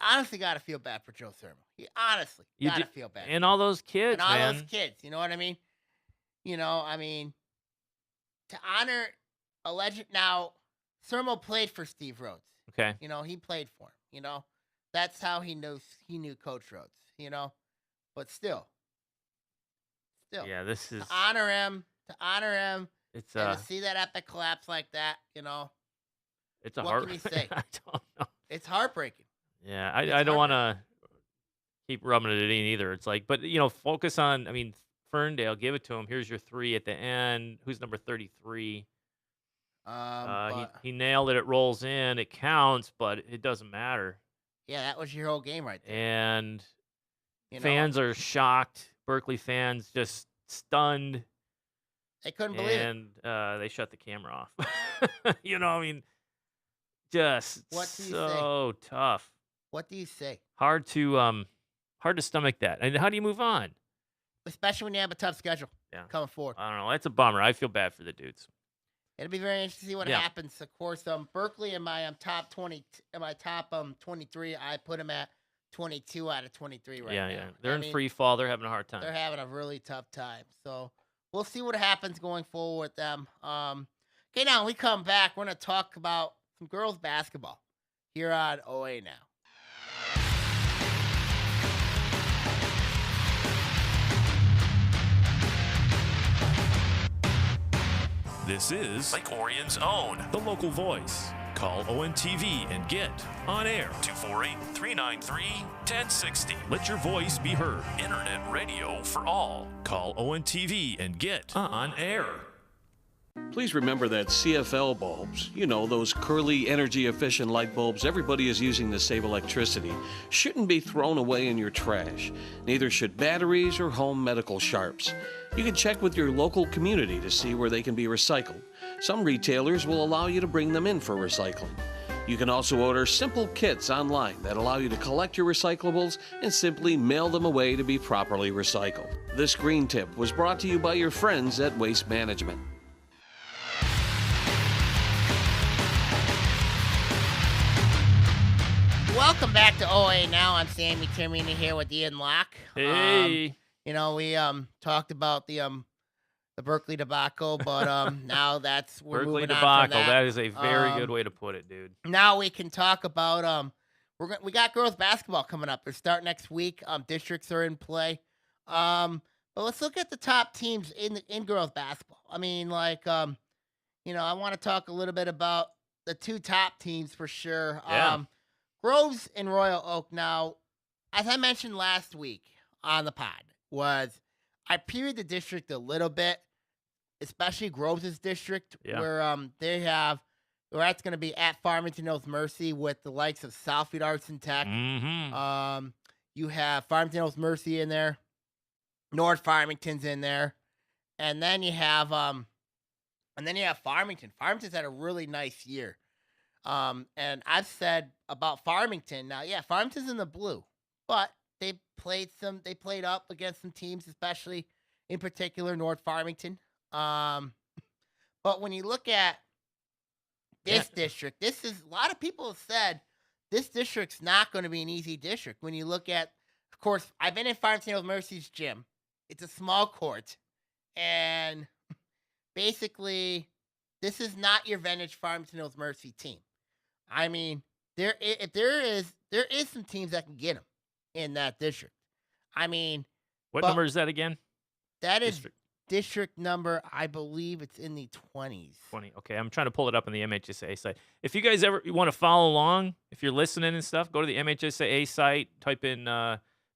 [SPEAKER 2] honestly got to feel bad for Joe Thermal. You honestly got to feel bad.
[SPEAKER 1] And all those kids,
[SPEAKER 2] and all
[SPEAKER 1] man.
[SPEAKER 2] those kids, you know what I mean? I mean, to honor a legend. Now, Thermal played for Steve Rhodes.
[SPEAKER 1] Okay.
[SPEAKER 2] He played for him. That's how he knew Coach Rhodes. But still.
[SPEAKER 1] Yeah, this is
[SPEAKER 2] to honor him.
[SPEAKER 1] It's
[SPEAKER 2] and to see that epic collapse like that.
[SPEAKER 1] It's a
[SPEAKER 2] what can you say?
[SPEAKER 1] I don't know.
[SPEAKER 2] It's heartbreaking.
[SPEAKER 1] Yeah, I don't want to keep rubbing it in either. It's like, but focus on. I mean, Ferndale, give it to him. Here's your 3 at the end. Who's number 33? He nailed it. It rolls in. It counts, but it doesn't matter.
[SPEAKER 2] Yeah, that was your whole game right there.
[SPEAKER 1] And fans are shocked. Berkley fans just stunned.
[SPEAKER 2] They couldn't believe it.
[SPEAKER 1] And they shut the camera off. I mean, just so tough.
[SPEAKER 2] What do you say?
[SPEAKER 1] Hard to stomach that. And how do you move on?
[SPEAKER 2] Especially when you have a tough schedule coming forward.
[SPEAKER 1] I don't know. That's a bummer. I feel bad for the dudes.
[SPEAKER 2] It'll be very interesting to see what happens. Of course, Berkley in my top 20, in my top 23, I put him at 22 out of 23 right now.
[SPEAKER 1] Yeah. They're in free fall. They're having a hard time.
[SPEAKER 2] They're having a really tough time. So we'll see what happens going forward with them. Okay, now when we come back, we're going to talk about some girls basketball here on Oaa Now.
[SPEAKER 3] This is Lake Orion's own, the local voice. Call ONTV and get on air 248-393-1060. Let your voice be heard. Internet radio for all. Call ONTV and get on air.
[SPEAKER 4] Please remember that CFL bulbs, those curly, energy-efficient light bulbs everybody is using to save electricity, shouldn't be thrown away in your trash. Neither should batteries or home medical sharps. You can check with your local community to see where they can be recycled. Some retailers will allow you to bring them in for recycling. You can also order simple kits online that allow you to collect your recyclables and simply mail them away to be properly recycled. This green tip was brought to you by your friends at Waste Management.
[SPEAKER 2] Welcome back to Oaa Now. I'm Sammy Termina here with Ian Locke.
[SPEAKER 1] Hey.
[SPEAKER 2] We talked about the Berkley debacle, but now we're
[SPEAKER 1] Berkley
[SPEAKER 2] moving on
[SPEAKER 1] debacle.
[SPEAKER 2] from that.
[SPEAKER 1] That is a very good way to put it, dude.
[SPEAKER 2] Now we can talk about we got girls basketball coming up. They start next week. Districts are in play. But let's look at the top teams in girls basketball. I mean, I want to talk a little bit about the two top teams for sure.
[SPEAKER 1] Yeah.
[SPEAKER 2] Groves and Royal Oak. Now, as I mentioned last week on the pod, I previewed the district a little bit, especially Groves' district, where that's going to be at Farmington Hills Mercy with the likes of Southfield Arts and Tech.
[SPEAKER 1] Mm-hmm.
[SPEAKER 2] You have Farmington Hills Mercy in there, North Farmington's in there, and then you have Farmington. Farmington's had a really nice year. And I've said about Farmington now, Farmington's in the blue, but they played up against some teams, especially in particular North Farmington. But when you look at this district, a lot of people have said this district's not going to be an easy district. When you look at, of course, I've been in Farmington Hills Mercy's gym. It's a small court, and basically, this is not your vintage Farmington Hills Mercy team. I mean, there is some teams that can get them in that district. I mean,
[SPEAKER 1] what number is that again?
[SPEAKER 2] That is district number, I believe it's in the 20s.
[SPEAKER 1] 20. Okay, I'm trying to pull it up on the MHSA site. If you guys ever want to follow along, if you're listening and stuff, go to the MHSA site, type in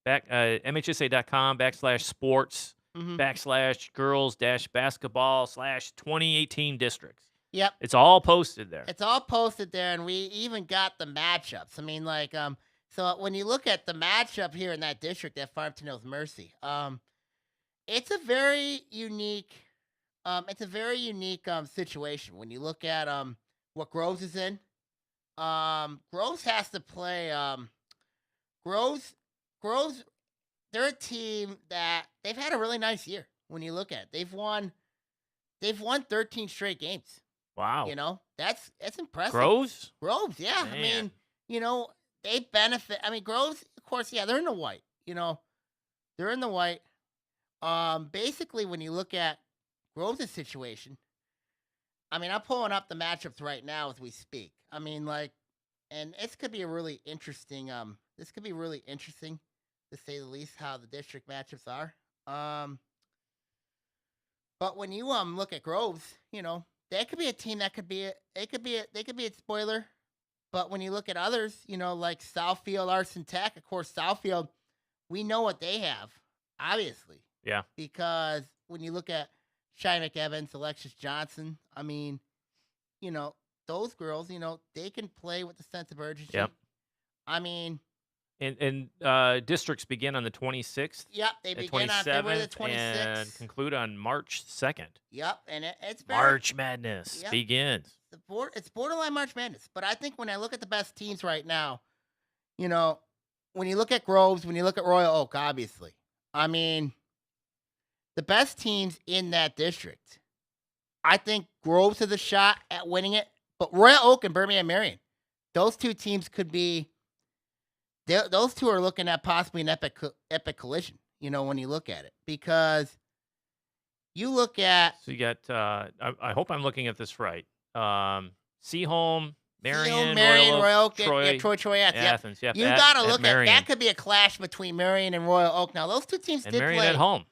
[SPEAKER 1] MHSA.com/sports /girls-basketball/2018 districts.
[SPEAKER 2] Yep.
[SPEAKER 1] It's all posted there.
[SPEAKER 2] It's all posted there, and we even got the matchups. I mean, so when you look at the matchup here in that district at Farmington Hills Mercy, it's a very unique situation. When you look at what Groves is in, Groves has to play. Groves, they're a team that they've had a really nice year. When you look at it, they've won 13 straight games.
[SPEAKER 1] Wow.
[SPEAKER 2] That's impressive.
[SPEAKER 1] Groves,
[SPEAKER 2] yeah.
[SPEAKER 1] Man.
[SPEAKER 2] I mean, they benefit. I mean, Groves, of course, they're in the white. They're in the white. Basically, when you look at Groves' situation, I mean, I'm pulling up the matchups right now as we speak. I mean, and this could be a really interesting. This could be really interesting, to say the least, how the district matchups are. But when you look at Groves, that could be a team that could be they could be a spoiler. But when you look at others, like Southfield Arts and Tech, of course, Southfield, we know what they have, obviously.
[SPEAKER 1] Yeah.
[SPEAKER 2] Because when you look at Shy McEvans, Alexis Johnson, I mean, those girls, they can play with a sense of urgency.
[SPEAKER 1] Yep.
[SPEAKER 2] I mean,
[SPEAKER 1] and districts begin on the 26th.
[SPEAKER 2] Yep, they begin on February the 26th.
[SPEAKER 1] And conclude on March 2nd.
[SPEAKER 2] Yep, and it's
[SPEAKER 1] March Madness begins.
[SPEAKER 2] It's borderline March Madness. But I think when I look at the best teams right now, when you look at Groves, when you look at Royal Oak, obviously, I mean, the best teams in that district, I think Groves has a shot at winning it. But Royal Oak and Birmingham Marion, those two teams could be. Those two are looking at possibly an epic collision, when you look at it. Because you look at...
[SPEAKER 1] So you got, I hope I'm looking at this right. Seaholm, Marion,
[SPEAKER 2] Royal Oak,
[SPEAKER 1] Troy,
[SPEAKER 2] Troy,
[SPEAKER 1] Athens.
[SPEAKER 2] Yep. You got to look at... That could be a clash between Marion and Royal Oak. Now, those two teams
[SPEAKER 1] did Marion play... at home.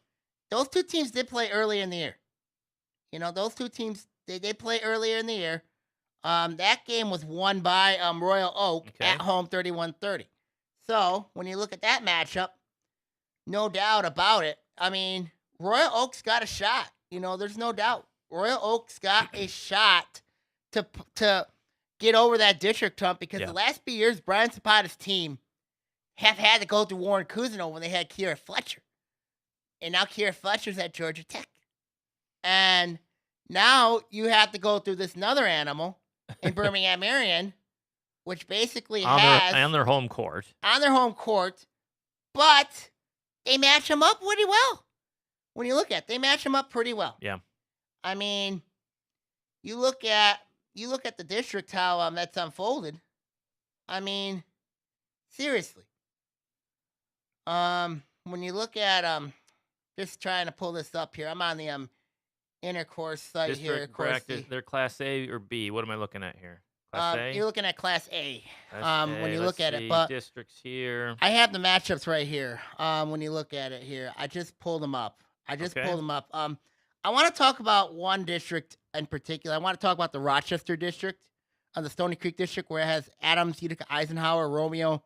[SPEAKER 2] Those two teams did play early in the year. Those two teams, they did play earlier in the year. That game was won by Royal Oak at home 31-30. So, when you look at that matchup, no doubt about it. I mean, Royal Oak's got a shot. There's no doubt. Royal Oak's got a shot to get over that district hump because
[SPEAKER 1] Yeah.
[SPEAKER 2] the last few years, Brian Zapata's team have had to go through Warren Cousineau when they had Kiera Fletcher. And now Kiera Fletcher's at Georgia Tech. And now you have to go through this other animal in Birmingham Marion, which basically
[SPEAKER 1] on
[SPEAKER 2] has
[SPEAKER 1] their home court.
[SPEAKER 2] on their home court, but they match them up pretty well. When you look at it, they match them up pretty well.
[SPEAKER 1] Yeah.
[SPEAKER 2] I mean, you look at the district how that's unfolded. I mean, seriously. When you look at just trying to pull this up here. I'm on the intercourse site here. Of
[SPEAKER 1] District
[SPEAKER 2] course,
[SPEAKER 1] bracket, they're Class A or B. What am I looking at here? Class A?
[SPEAKER 2] you're looking at Class A.
[SPEAKER 1] Class
[SPEAKER 2] when
[SPEAKER 1] A,
[SPEAKER 2] you
[SPEAKER 1] let's
[SPEAKER 2] look at it,
[SPEAKER 1] see,
[SPEAKER 2] but
[SPEAKER 1] districts here.
[SPEAKER 2] I have the matchups right here. When you look at it here, I just pulled them up.
[SPEAKER 1] Okay.
[SPEAKER 2] I want to talk about one district in particular. I want to talk about the Rochester district, the Stony Creek district, where it has Adams, Utica, Eisenhower, Romeo.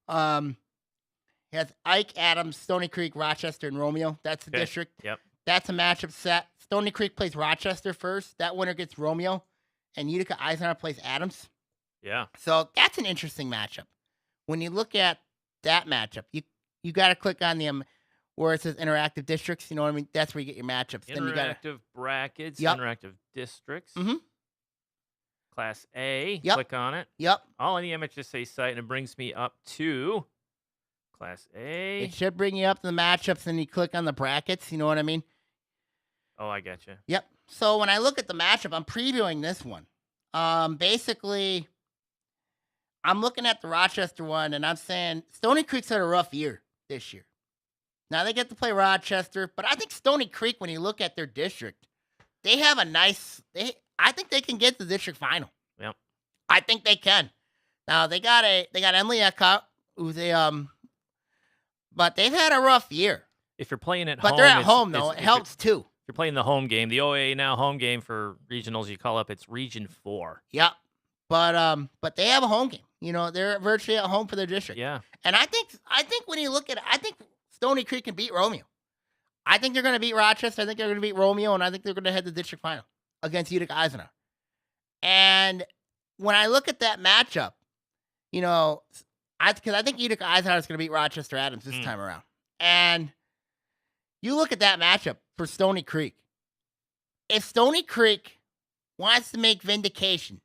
[SPEAKER 2] It has Ike, Adams, Stony Creek, Rochester, and Romeo. That's the
[SPEAKER 1] Okay.
[SPEAKER 2] district.
[SPEAKER 1] Yep.
[SPEAKER 2] That's a matchup set. Stony Creek plays Rochester first. That winner gets Romeo, and Utica, Eisenhower plays Adams.
[SPEAKER 1] Yeah.
[SPEAKER 2] So that's an interesting matchup. When you look at that matchup, you got to click on the where it says interactive districts. You know what I mean? That's where you get your matchups. Then you got
[SPEAKER 1] Interactive brackets,
[SPEAKER 2] Yep.
[SPEAKER 1] interactive districts.
[SPEAKER 2] Mhm.
[SPEAKER 1] Class A.
[SPEAKER 2] Yep.
[SPEAKER 1] Click on it.
[SPEAKER 2] Yep.
[SPEAKER 1] All on the MHSA site, and it brings me up to Class A.
[SPEAKER 2] It should bring you up to the matchups, and you click on the brackets. You know what I mean?
[SPEAKER 1] Oh, I got you.
[SPEAKER 2] Yep. So when I look at the matchup, I'm previewing this one. Basically, I'm looking at the Rochester one, and I'm saying Stony Creek's had a rough year this year. Now they get to play Rochester, but I think Stony Creek, when you look at their district, they have a nice. I think they can get to the district final.
[SPEAKER 1] Yep.
[SPEAKER 2] I think they can. Now they got Emily Eckhart, who's but they've had a rough year.
[SPEAKER 1] If you're playing at
[SPEAKER 2] But
[SPEAKER 1] home,
[SPEAKER 2] they're at
[SPEAKER 1] it's-
[SPEAKER 2] home though.
[SPEAKER 1] it's-
[SPEAKER 2] It
[SPEAKER 1] if you're-
[SPEAKER 2] helps too.
[SPEAKER 1] If you're playing the home game, the OAA Now home game for regionals, you call up, it's Region 4.
[SPEAKER 2] Yep. But they have a home game. You know, they're virtually at home for their district.
[SPEAKER 1] Yeah.
[SPEAKER 2] And I think when you look at it, I think Stony Creek can beat Romeo. I think they're going to beat Rochester. I think they're going to beat Romeo, and I think they're going to head to the district final against Utica Eisenhower. And when I look at that matchup, you know, because I think Utica Eisenhower is going to beat Rochester Adams this time around. And you look at that matchup for Stony Creek. If Stony Creek wants to make vindication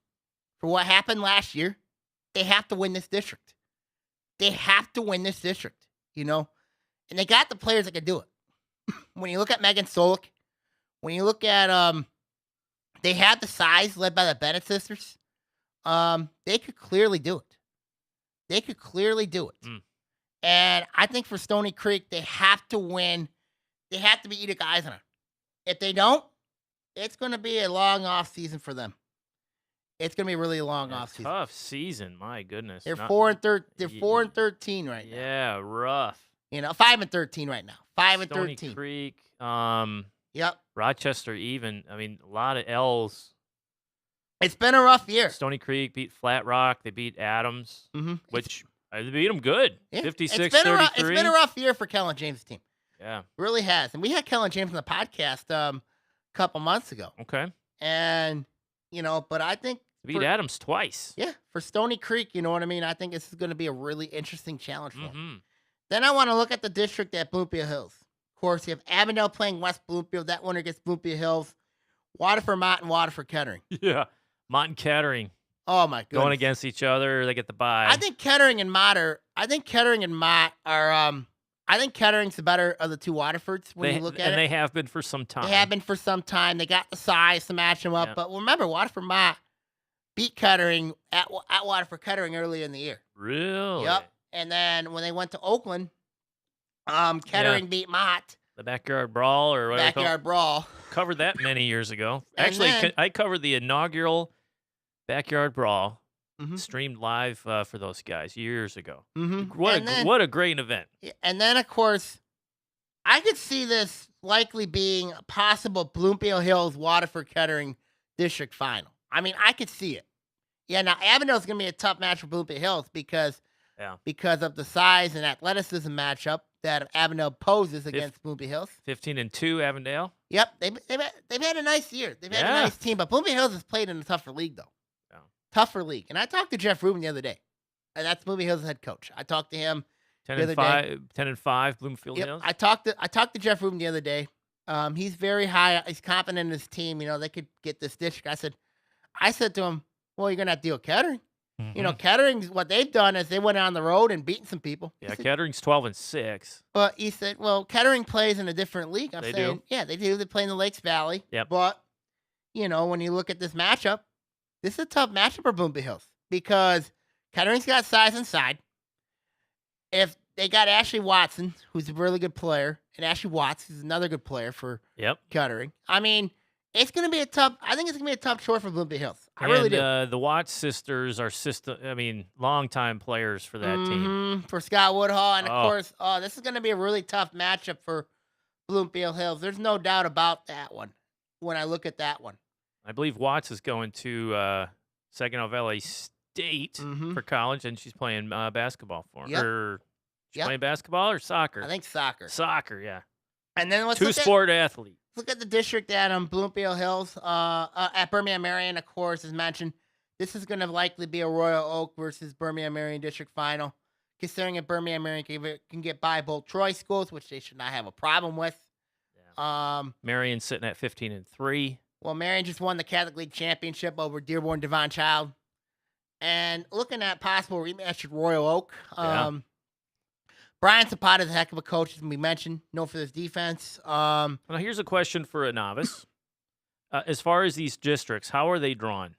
[SPEAKER 2] for what happened last year, they have to win this district. They have to win this district, you know? And they got the players that can do it. When you look at Megan Solik, when you look at, they have the size led by the Bennett sisters. They could clearly do it. They could clearly do it. And I think for Stony Creek, they have to win. They have to be Utica Eisenhower. If they don't, it's going to be a long off season for them. It's going to be a really long off season.
[SPEAKER 1] Tough season, my goodness.
[SPEAKER 2] They're 4-13. They're 4-13 right now.
[SPEAKER 1] Yeah, rough.
[SPEAKER 2] You know, 5-13 right now. 5-13.
[SPEAKER 1] Stony Creek,
[SPEAKER 2] Yep.
[SPEAKER 1] Rochester even. I mean, a lot of L's.
[SPEAKER 2] It's been a rough year.
[SPEAKER 1] Stony Creek beat Flat Rock. They beat Adams,
[SPEAKER 2] Mhm.
[SPEAKER 1] which they beat them good.
[SPEAKER 2] Yeah.
[SPEAKER 1] 56-33.
[SPEAKER 2] It's been a rough year for Kellen James' team.
[SPEAKER 1] Yeah.
[SPEAKER 2] Really has. And we had Kellen James on the podcast a couple months ago.
[SPEAKER 1] Okay.
[SPEAKER 2] And, you know, but I think
[SPEAKER 1] They beat Adams twice.
[SPEAKER 2] yeah, for Stony Creek, you know what I mean? I think this is going to be a really interesting challenge for them.
[SPEAKER 1] Mm-hmm.
[SPEAKER 2] Then I want to look at the district at Bloomfield Hills. Of course, you have Avondale playing West Bloomfield. That winner gets Bloomfield Hills. Waterford Mott and Waterford Kettering.
[SPEAKER 1] Yeah. Mott and Kettering
[SPEAKER 2] Oh my goodness.
[SPEAKER 1] going against each other. They get the bye.
[SPEAKER 2] I think Kettering and Mott are. I think Kettering's the better of the two Waterfords when you look at it.
[SPEAKER 1] they have been for some time.
[SPEAKER 2] They have been for some time. They got the size to match them up.
[SPEAKER 1] Yeah.
[SPEAKER 2] But remember, Waterford Mott beat Kettering at Waterford Kettering earlier in the year.
[SPEAKER 1] Really?
[SPEAKER 2] Yep. And then when they went to Oakland, Kettering beat Mott.
[SPEAKER 1] The backyard brawl or whatever.
[SPEAKER 2] Backyard brawl.
[SPEAKER 1] Covered that many years ago.
[SPEAKER 2] And
[SPEAKER 1] Actually,
[SPEAKER 2] then-
[SPEAKER 1] I covered the inaugural backyard brawl.
[SPEAKER 2] Mhm.
[SPEAKER 1] Streamed live for those guys years ago.
[SPEAKER 2] Mm-hmm.
[SPEAKER 1] What a great event.
[SPEAKER 2] And then, of course, I could see this likely being a possible Bloomfield Hills Waterford Kettering district final. I mean, I could see it. Yeah, now Avondale's going to be a tough match for Bloomfield Hills because of the size and athleticism matchup that Avondale poses against Bloomfield Hills.
[SPEAKER 1] 15-2 Avondale.
[SPEAKER 2] Yep, they've had a nice year. They've had a
[SPEAKER 1] Yeah.
[SPEAKER 2] nice team, but Bloomfield Hills has played in a tougher league, though.
[SPEAKER 1] Yeah.
[SPEAKER 2] Tougher league. And I talked to Jeff Rubin the other day, and that's Bloomfield Hills' head coach. I talked to him
[SPEAKER 1] 10
[SPEAKER 2] the
[SPEAKER 1] and
[SPEAKER 2] other day.
[SPEAKER 1] 5, 10 and 5, Bloomfield
[SPEAKER 2] Yep,
[SPEAKER 1] Hills.
[SPEAKER 2] I talked to Jeff Rubin the other day. He's very high. He's confident in his team. They could get this district. I said to him, well, you're gonna have to deal with Kettering.
[SPEAKER 1] Mhm.
[SPEAKER 2] Kettering's what they've done is they went on the road and beaten some people. He
[SPEAKER 1] Yeah,
[SPEAKER 2] said-
[SPEAKER 1] Kettering's 12 and 6.
[SPEAKER 2] But he said, well, Kettering plays in a different league. I'm
[SPEAKER 1] They
[SPEAKER 2] saying,
[SPEAKER 1] do.
[SPEAKER 2] yeah, they do. They play in the Lakes Valley.
[SPEAKER 1] Yep.
[SPEAKER 2] But, when you look at this matchup, this is a tough matchup for Bloomfield Hills because Kettering's got size inside. If they got Ashley Watson, who's a really good player, and Ashley Watts is another good player for
[SPEAKER 1] Yep.
[SPEAKER 2] Kettering. I think it's going to be a tough chore for Bloomfield Hills. I really do.
[SPEAKER 1] The Watts sisters are longtime players for that team.
[SPEAKER 2] For Scott Woodhall. And, of
[SPEAKER 1] Oh.
[SPEAKER 2] course, this is going to be a really tough matchup for Bloomfield Hills. There's no doubt about that one when I look at that one.
[SPEAKER 1] I believe Watts is going to Saginaw Valley State
[SPEAKER 2] Mhm.
[SPEAKER 1] for college, and she's playing basketball for him.
[SPEAKER 2] Yep.
[SPEAKER 1] Or she's
[SPEAKER 2] Yep.
[SPEAKER 1] playing basketball or soccer?
[SPEAKER 2] I think soccer.
[SPEAKER 1] Soccer, yeah.
[SPEAKER 2] And then let's
[SPEAKER 1] Two-sport athlete.
[SPEAKER 2] look at the district at Bloomfield Hills. At Birmingham Marion, of course, as mentioned. This is going to likely be a Royal Oak versus Birmingham Marion district final. Considering that Birmingham Marion can get by both Troy schools, which they should not have a problem with.
[SPEAKER 1] Marion's sitting at 15 and 3.
[SPEAKER 2] Well, Marion just won the Catholic League Championship over Dearborn Devon Child. And looking at possible rematch at Royal Oak.
[SPEAKER 1] Yeah.
[SPEAKER 2] Brian Zapata is a heck of a coach, as we mentioned, known for his defense.
[SPEAKER 1] Now, here's a question for a novice. As far as these districts, how are they drawn?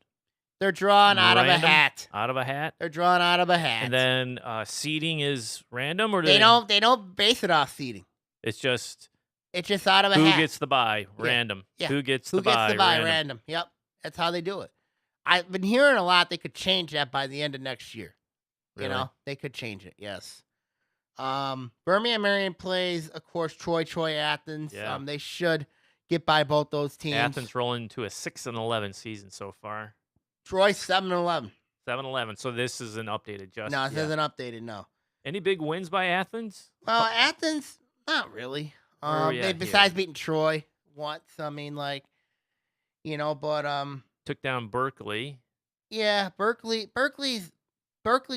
[SPEAKER 2] They're drawn out of a
[SPEAKER 1] Random?
[SPEAKER 2] hat.
[SPEAKER 1] Out of a hat?
[SPEAKER 2] They're drawn out of a hat.
[SPEAKER 1] And then seeding is random, or do
[SPEAKER 2] They don't base it off seeding.
[SPEAKER 1] It's just
[SPEAKER 2] It's just out of a
[SPEAKER 1] who
[SPEAKER 2] hat.
[SPEAKER 1] gets the bye, random.
[SPEAKER 2] Yeah.
[SPEAKER 1] Who gets
[SPEAKER 2] Who
[SPEAKER 1] the
[SPEAKER 2] gets
[SPEAKER 1] bye,
[SPEAKER 2] the bye,
[SPEAKER 1] random.
[SPEAKER 2] random. Yep, that's how they do it. I've been hearing a lot. They could change that by the end of next year.
[SPEAKER 1] Really?
[SPEAKER 2] They could change it. Yes. Birmingham Marion plays, of course, Troy Athens.
[SPEAKER 1] Yeah.
[SPEAKER 2] They should get by both those teams.
[SPEAKER 1] Athens rolling into a 6-11 season so far.
[SPEAKER 2] Troy 7-11.
[SPEAKER 1] 7-11. So this is an updated just.
[SPEAKER 2] No, this
[SPEAKER 1] yeah.
[SPEAKER 2] isn't updated. No.
[SPEAKER 1] Any big wins by Athens?
[SPEAKER 2] Well, Athens, not really.
[SPEAKER 1] Where are we at
[SPEAKER 2] Besides beating Troy once. But
[SPEAKER 1] Took down Berkley.
[SPEAKER 2] yeah, Berkley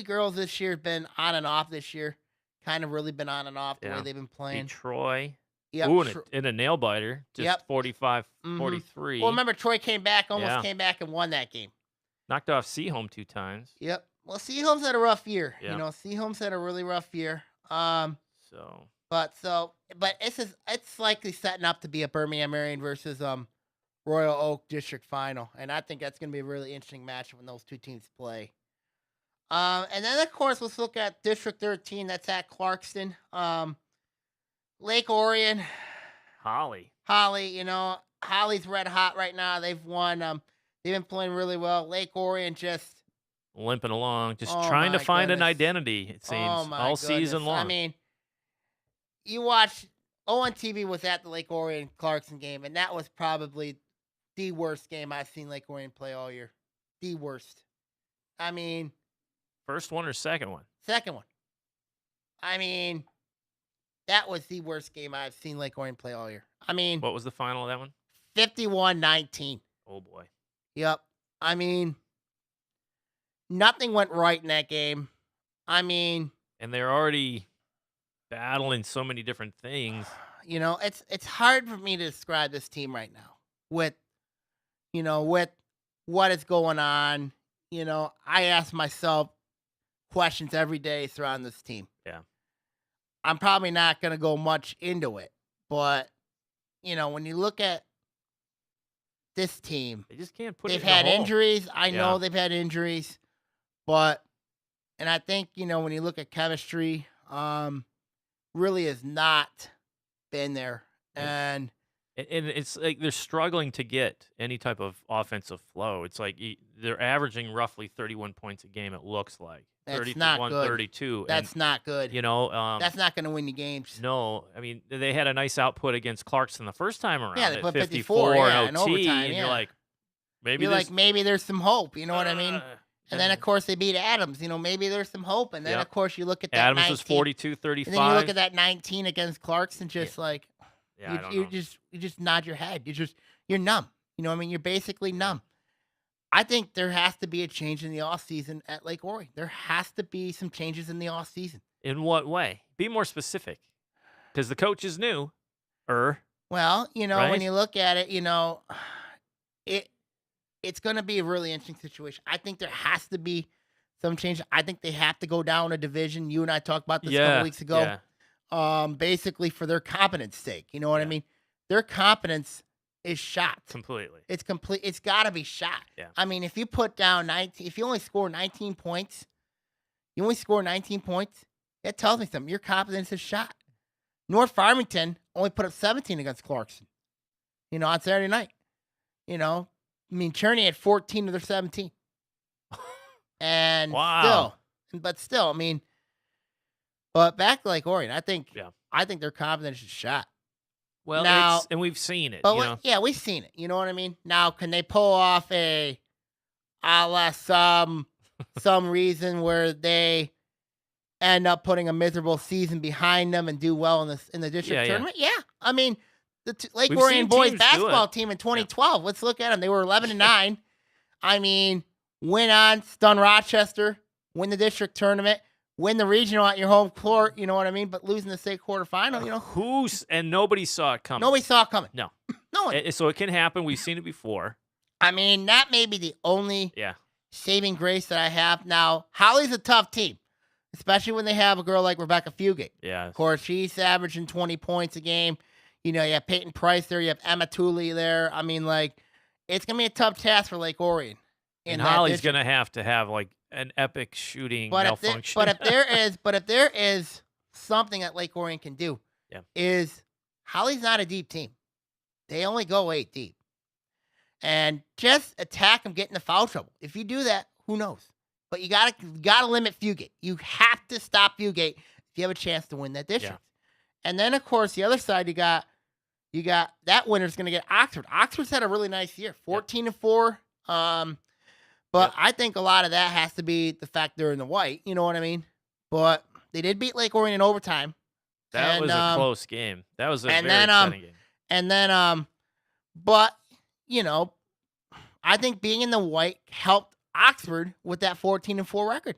[SPEAKER 2] girls this year have been on and off this year. Kind of really been on and off the
[SPEAKER 1] Yeah.
[SPEAKER 2] way they've been playing.
[SPEAKER 1] Beat Troy.
[SPEAKER 2] Yep.
[SPEAKER 1] Ooh, in a nail biter. Just
[SPEAKER 2] Yep.
[SPEAKER 1] 45-43.
[SPEAKER 2] Well, remember Troy came back,
[SPEAKER 1] Yeah.
[SPEAKER 2] came back and won that game.
[SPEAKER 1] Knocked off Seaholm 2 times.
[SPEAKER 2] Yep. Well, Seaholm's had a rough year.
[SPEAKER 1] Yeah.
[SPEAKER 2] Seaholm's had a really rough year.
[SPEAKER 1] So
[SPEAKER 2] But it's likely setting up to be a Birmingham Marion versus Royal Oak district final, and I think that's going to be a really interesting matchup when those two teams play. And then of course let's look at District 13. That's at Clarkston. Lake Orion,
[SPEAKER 1] Holly.
[SPEAKER 2] Holly's red hot right now. They've won. They've been playing really well. Lake Orion just
[SPEAKER 1] Limping along, just
[SPEAKER 2] Oh,
[SPEAKER 1] trying to
[SPEAKER 2] my
[SPEAKER 1] find an
[SPEAKER 2] goodness.
[SPEAKER 1] identity, it seems,
[SPEAKER 2] oh my
[SPEAKER 1] all
[SPEAKER 2] goodness.
[SPEAKER 1] season long.
[SPEAKER 2] I mean, you watch on TV was at the Lake Orion Clarkson game, and that was probably the worst game I've seen Lake Orion play all year. The worst. I mean,
[SPEAKER 1] First one or second one?
[SPEAKER 2] second one. I mean, that was the worst game I've seen Lake Orion play all year. I mean,
[SPEAKER 1] What was the final of that one?
[SPEAKER 2] 51-19.
[SPEAKER 1] Oh, boy.
[SPEAKER 2] Yep. I mean, nothing went right in that game. I mean,
[SPEAKER 1] And they're already battling so many different things.
[SPEAKER 2] it's hard for me to describe this team right now with what is going on. I ask myself questions every day surrounding this team.
[SPEAKER 1] Yeah.
[SPEAKER 2] I'm probably not going to go much into it, but when you look at this team,
[SPEAKER 1] They just can't put
[SPEAKER 2] they've
[SPEAKER 1] it in the
[SPEAKER 2] had
[SPEAKER 1] hole.
[SPEAKER 2] injuries. I know
[SPEAKER 1] Yeah.
[SPEAKER 2] they've had injuries, and I think, when you look at chemistry, really has not been there. And
[SPEAKER 1] And it's like they're struggling to get any type of offensive flow. It's like they're averaging roughly 31 points a game, it looks like.
[SPEAKER 2] That's
[SPEAKER 1] 31,
[SPEAKER 2] not good.
[SPEAKER 1] 32.
[SPEAKER 2] that's not good. That's not going to win you games.
[SPEAKER 1] No, I mean, they had a nice output against Clarkson the first time around.
[SPEAKER 2] Yeah, they
[SPEAKER 1] at
[SPEAKER 2] put
[SPEAKER 1] 54
[SPEAKER 2] 54, yeah,
[SPEAKER 1] in
[SPEAKER 2] in
[SPEAKER 1] OT,
[SPEAKER 2] overtime,
[SPEAKER 1] and
[SPEAKER 2] yeah.
[SPEAKER 1] you're like, maybe
[SPEAKER 2] You're
[SPEAKER 1] there's
[SPEAKER 2] like, maybe there's some hope. You know what I mean?
[SPEAKER 1] uh,
[SPEAKER 2] And then, of course, they beat Adams. Maybe there's some hope. And then,
[SPEAKER 1] Yep.
[SPEAKER 2] of course, you look at that
[SPEAKER 1] Adams
[SPEAKER 2] 19.
[SPEAKER 1] was 42-35.
[SPEAKER 2] And then you look at that 19 against Clarkson, just like,
[SPEAKER 1] Yeah, I don't
[SPEAKER 2] You
[SPEAKER 1] know.
[SPEAKER 2] just nod your head. You're numb. You know what I mean? You're basically numb. I think there has to be a change in the off season at Lake Orion. There has to be some changes in the off season.
[SPEAKER 1] In what way? Be more specific. Because the coach is new.
[SPEAKER 2] Well, when
[SPEAKER 1] Right?
[SPEAKER 2] you look at it, it's going to be a really interesting situation. I think there has to be some change. I think they have to go down a division. You and I talked about this a couple weeks ago.
[SPEAKER 1] Yeah,
[SPEAKER 2] Basically for their competence sake. You know what I
[SPEAKER 1] Yeah.
[SPEAKER 2] mean? Their competence is shot.
[SPEAKER 1] completely.
[SPEAKER 2] It's complete. It's got to be shot.
[SPEAKER 1] Yeah.
[SPEAKER 2] I mean, if you put down 19, if you only score 19 points, that tells me something. Your competence is shot. North Farmington only put up 17 against Clarkson, on Saturday night. Cherney had 14 of their 17. And
[SPEAKER 1] Wow.
[SPEAKER 2] still, but back to Lake Orion, I think their confidence is shot.
[SPEAKER 1] Well,
[SPEAKER 2] Now-
[SPEAKER 1] and we've seen it.
[SPEAKER 2] But
[SPEAKER 1] you know?
[SPEAKER 2] yeah, we've seen it. You know what I mean? Now, can they pull off a la some reason where they end up putting a miserable season behind them and do well in the district
[SPEAKER 1] Yeah.
[SPEAKER 2] tournament? Yeah. The Lake
[SPEAKER 1] We've
[SPEAKER 2] Orion
[SPEAKER 1] seen
[SPEAKER 2] boys
[SPEAKER 1] teams do
[SPEAKER 2] basketball
[SPEAKER 1] it.
[SPEAKER 2] team in 2012. Let's look at them. They were 11-9. Win on, stun Rochester, win the district tournament, win the regional at your home court. You know what I mean? But losing the state quarterfinal.
[SPEAKER 1] And nobody saw it coming.
[SPEAKER 2] Nobody saw it coming.
[SPEAKER 1] No.
[SPEAKER 2] No one.
[SPEAKER 1] So it can happen. We've seen it before.
[SPEAKER 2] That may be the only
[SPEAKER 1] Yeah.
[SPEAKER 2] saving grace that I have. Now, Holly's a tough team, especially when they have a girl like Rebecca Fugate.
[SPEAKER 1] Yeah.
[SPEAKER 2] Of course, she's averaging 20 points a game. You have Peyton Price there. You have Emma Tooley there. It's going to be a tough task for Lake Orion.
[SPEAKER 1] And Holly's going to have like an epic shooting malfunction.
[SPEAKER 2] But if there is something that Lake Orion can do, is Holly's not a deep team. They only go 8 deep. And just attack them, get into foul trouble. If you do that, who knows? But you gotta limit Fugate. You have to stop Fugate if you have a chance to win that district. Yeah. And then of course the other side you got that winner's gonna get Oxford. Oxford's had a really nice year, 14-4. But I think a lot of that has to be the fact they're in the white. You know what I mean? But they did beat Lake Orion in overtime.
[SPEAKER 1] That was a close game. That was a very exciting game.
[SPEAKER 2] And then, but I think being in the white helped Oxford with that 14-4 record.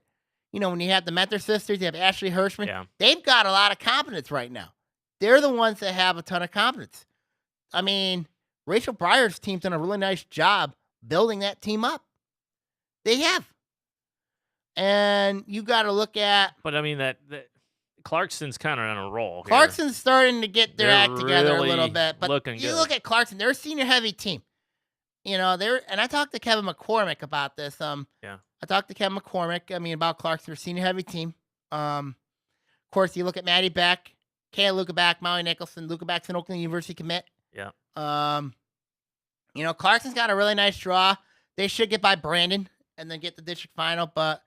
[SPEAKER 2] When you have the Mentor sisters, you have Ashley Hirschman. They've got a lot of confidence right now. They're the ones that have a ton of confidence. Rachel Breyer's team's done a really nice job building that team up. They have. And you got to look at.
[SPEAKER 1] But that Clarkson's kind of on a roll.
[SPEAKER 2] Clarkson's starting to get their act together
[SPEAKER 1] really
[SPEAKER 2] a little bit. But
[SPEAKER 1] looking
[SPEAKER 2] you
[SPEAKER 1] good.
[SPEAKER 2] look at Clarkson, they're a senior heavy team. And I talked to Kevin McCormick about this. I talked to Kevin McCormick, about Clarkson, they're a senior heavy team. Of course, you look at Maddie Beck, Kayla Luca Back, Molly Nicholson. Luca Back's an Oakland University commit.
[SPEAKER 1] Yeah.
[SPEAKER 2] Clarkson's got a really nice draw. They should get by Brandon and then get the district final. But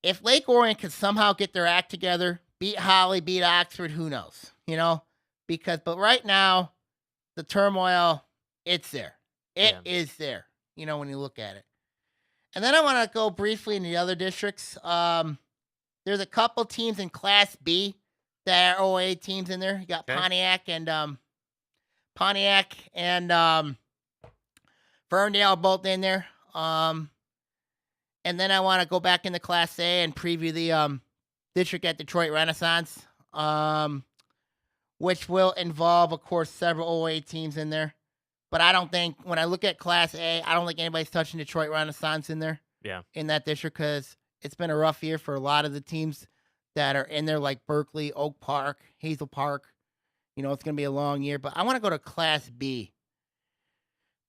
[SPEAKER 2] if Lake Orion could somehow get their act together, beat Holly, beat Oxford, who knows? But right now, the turmoil, it's there. It is there, when you look at it. And then I want to go briefly in the other districts. There's a couple teams in Class B that are OA teams in there. You got Pontiac and Ferndale both in there. And then I want to go back into Class A and preview the district at Detroit Renaissance, which will involve, of course, several OA teams in there. But I don't think, when I look at Class A, I don't think anybody's touching Detroit Renaissance in there.
[SPEAKER 1] Yeah.
[SPEAKER 2] In that district, because it's been a rough year for a lot of the teams that are in there, like Berkley, Oak Park, Hazel Park. It's going to be a long year. But I want to go to Class B.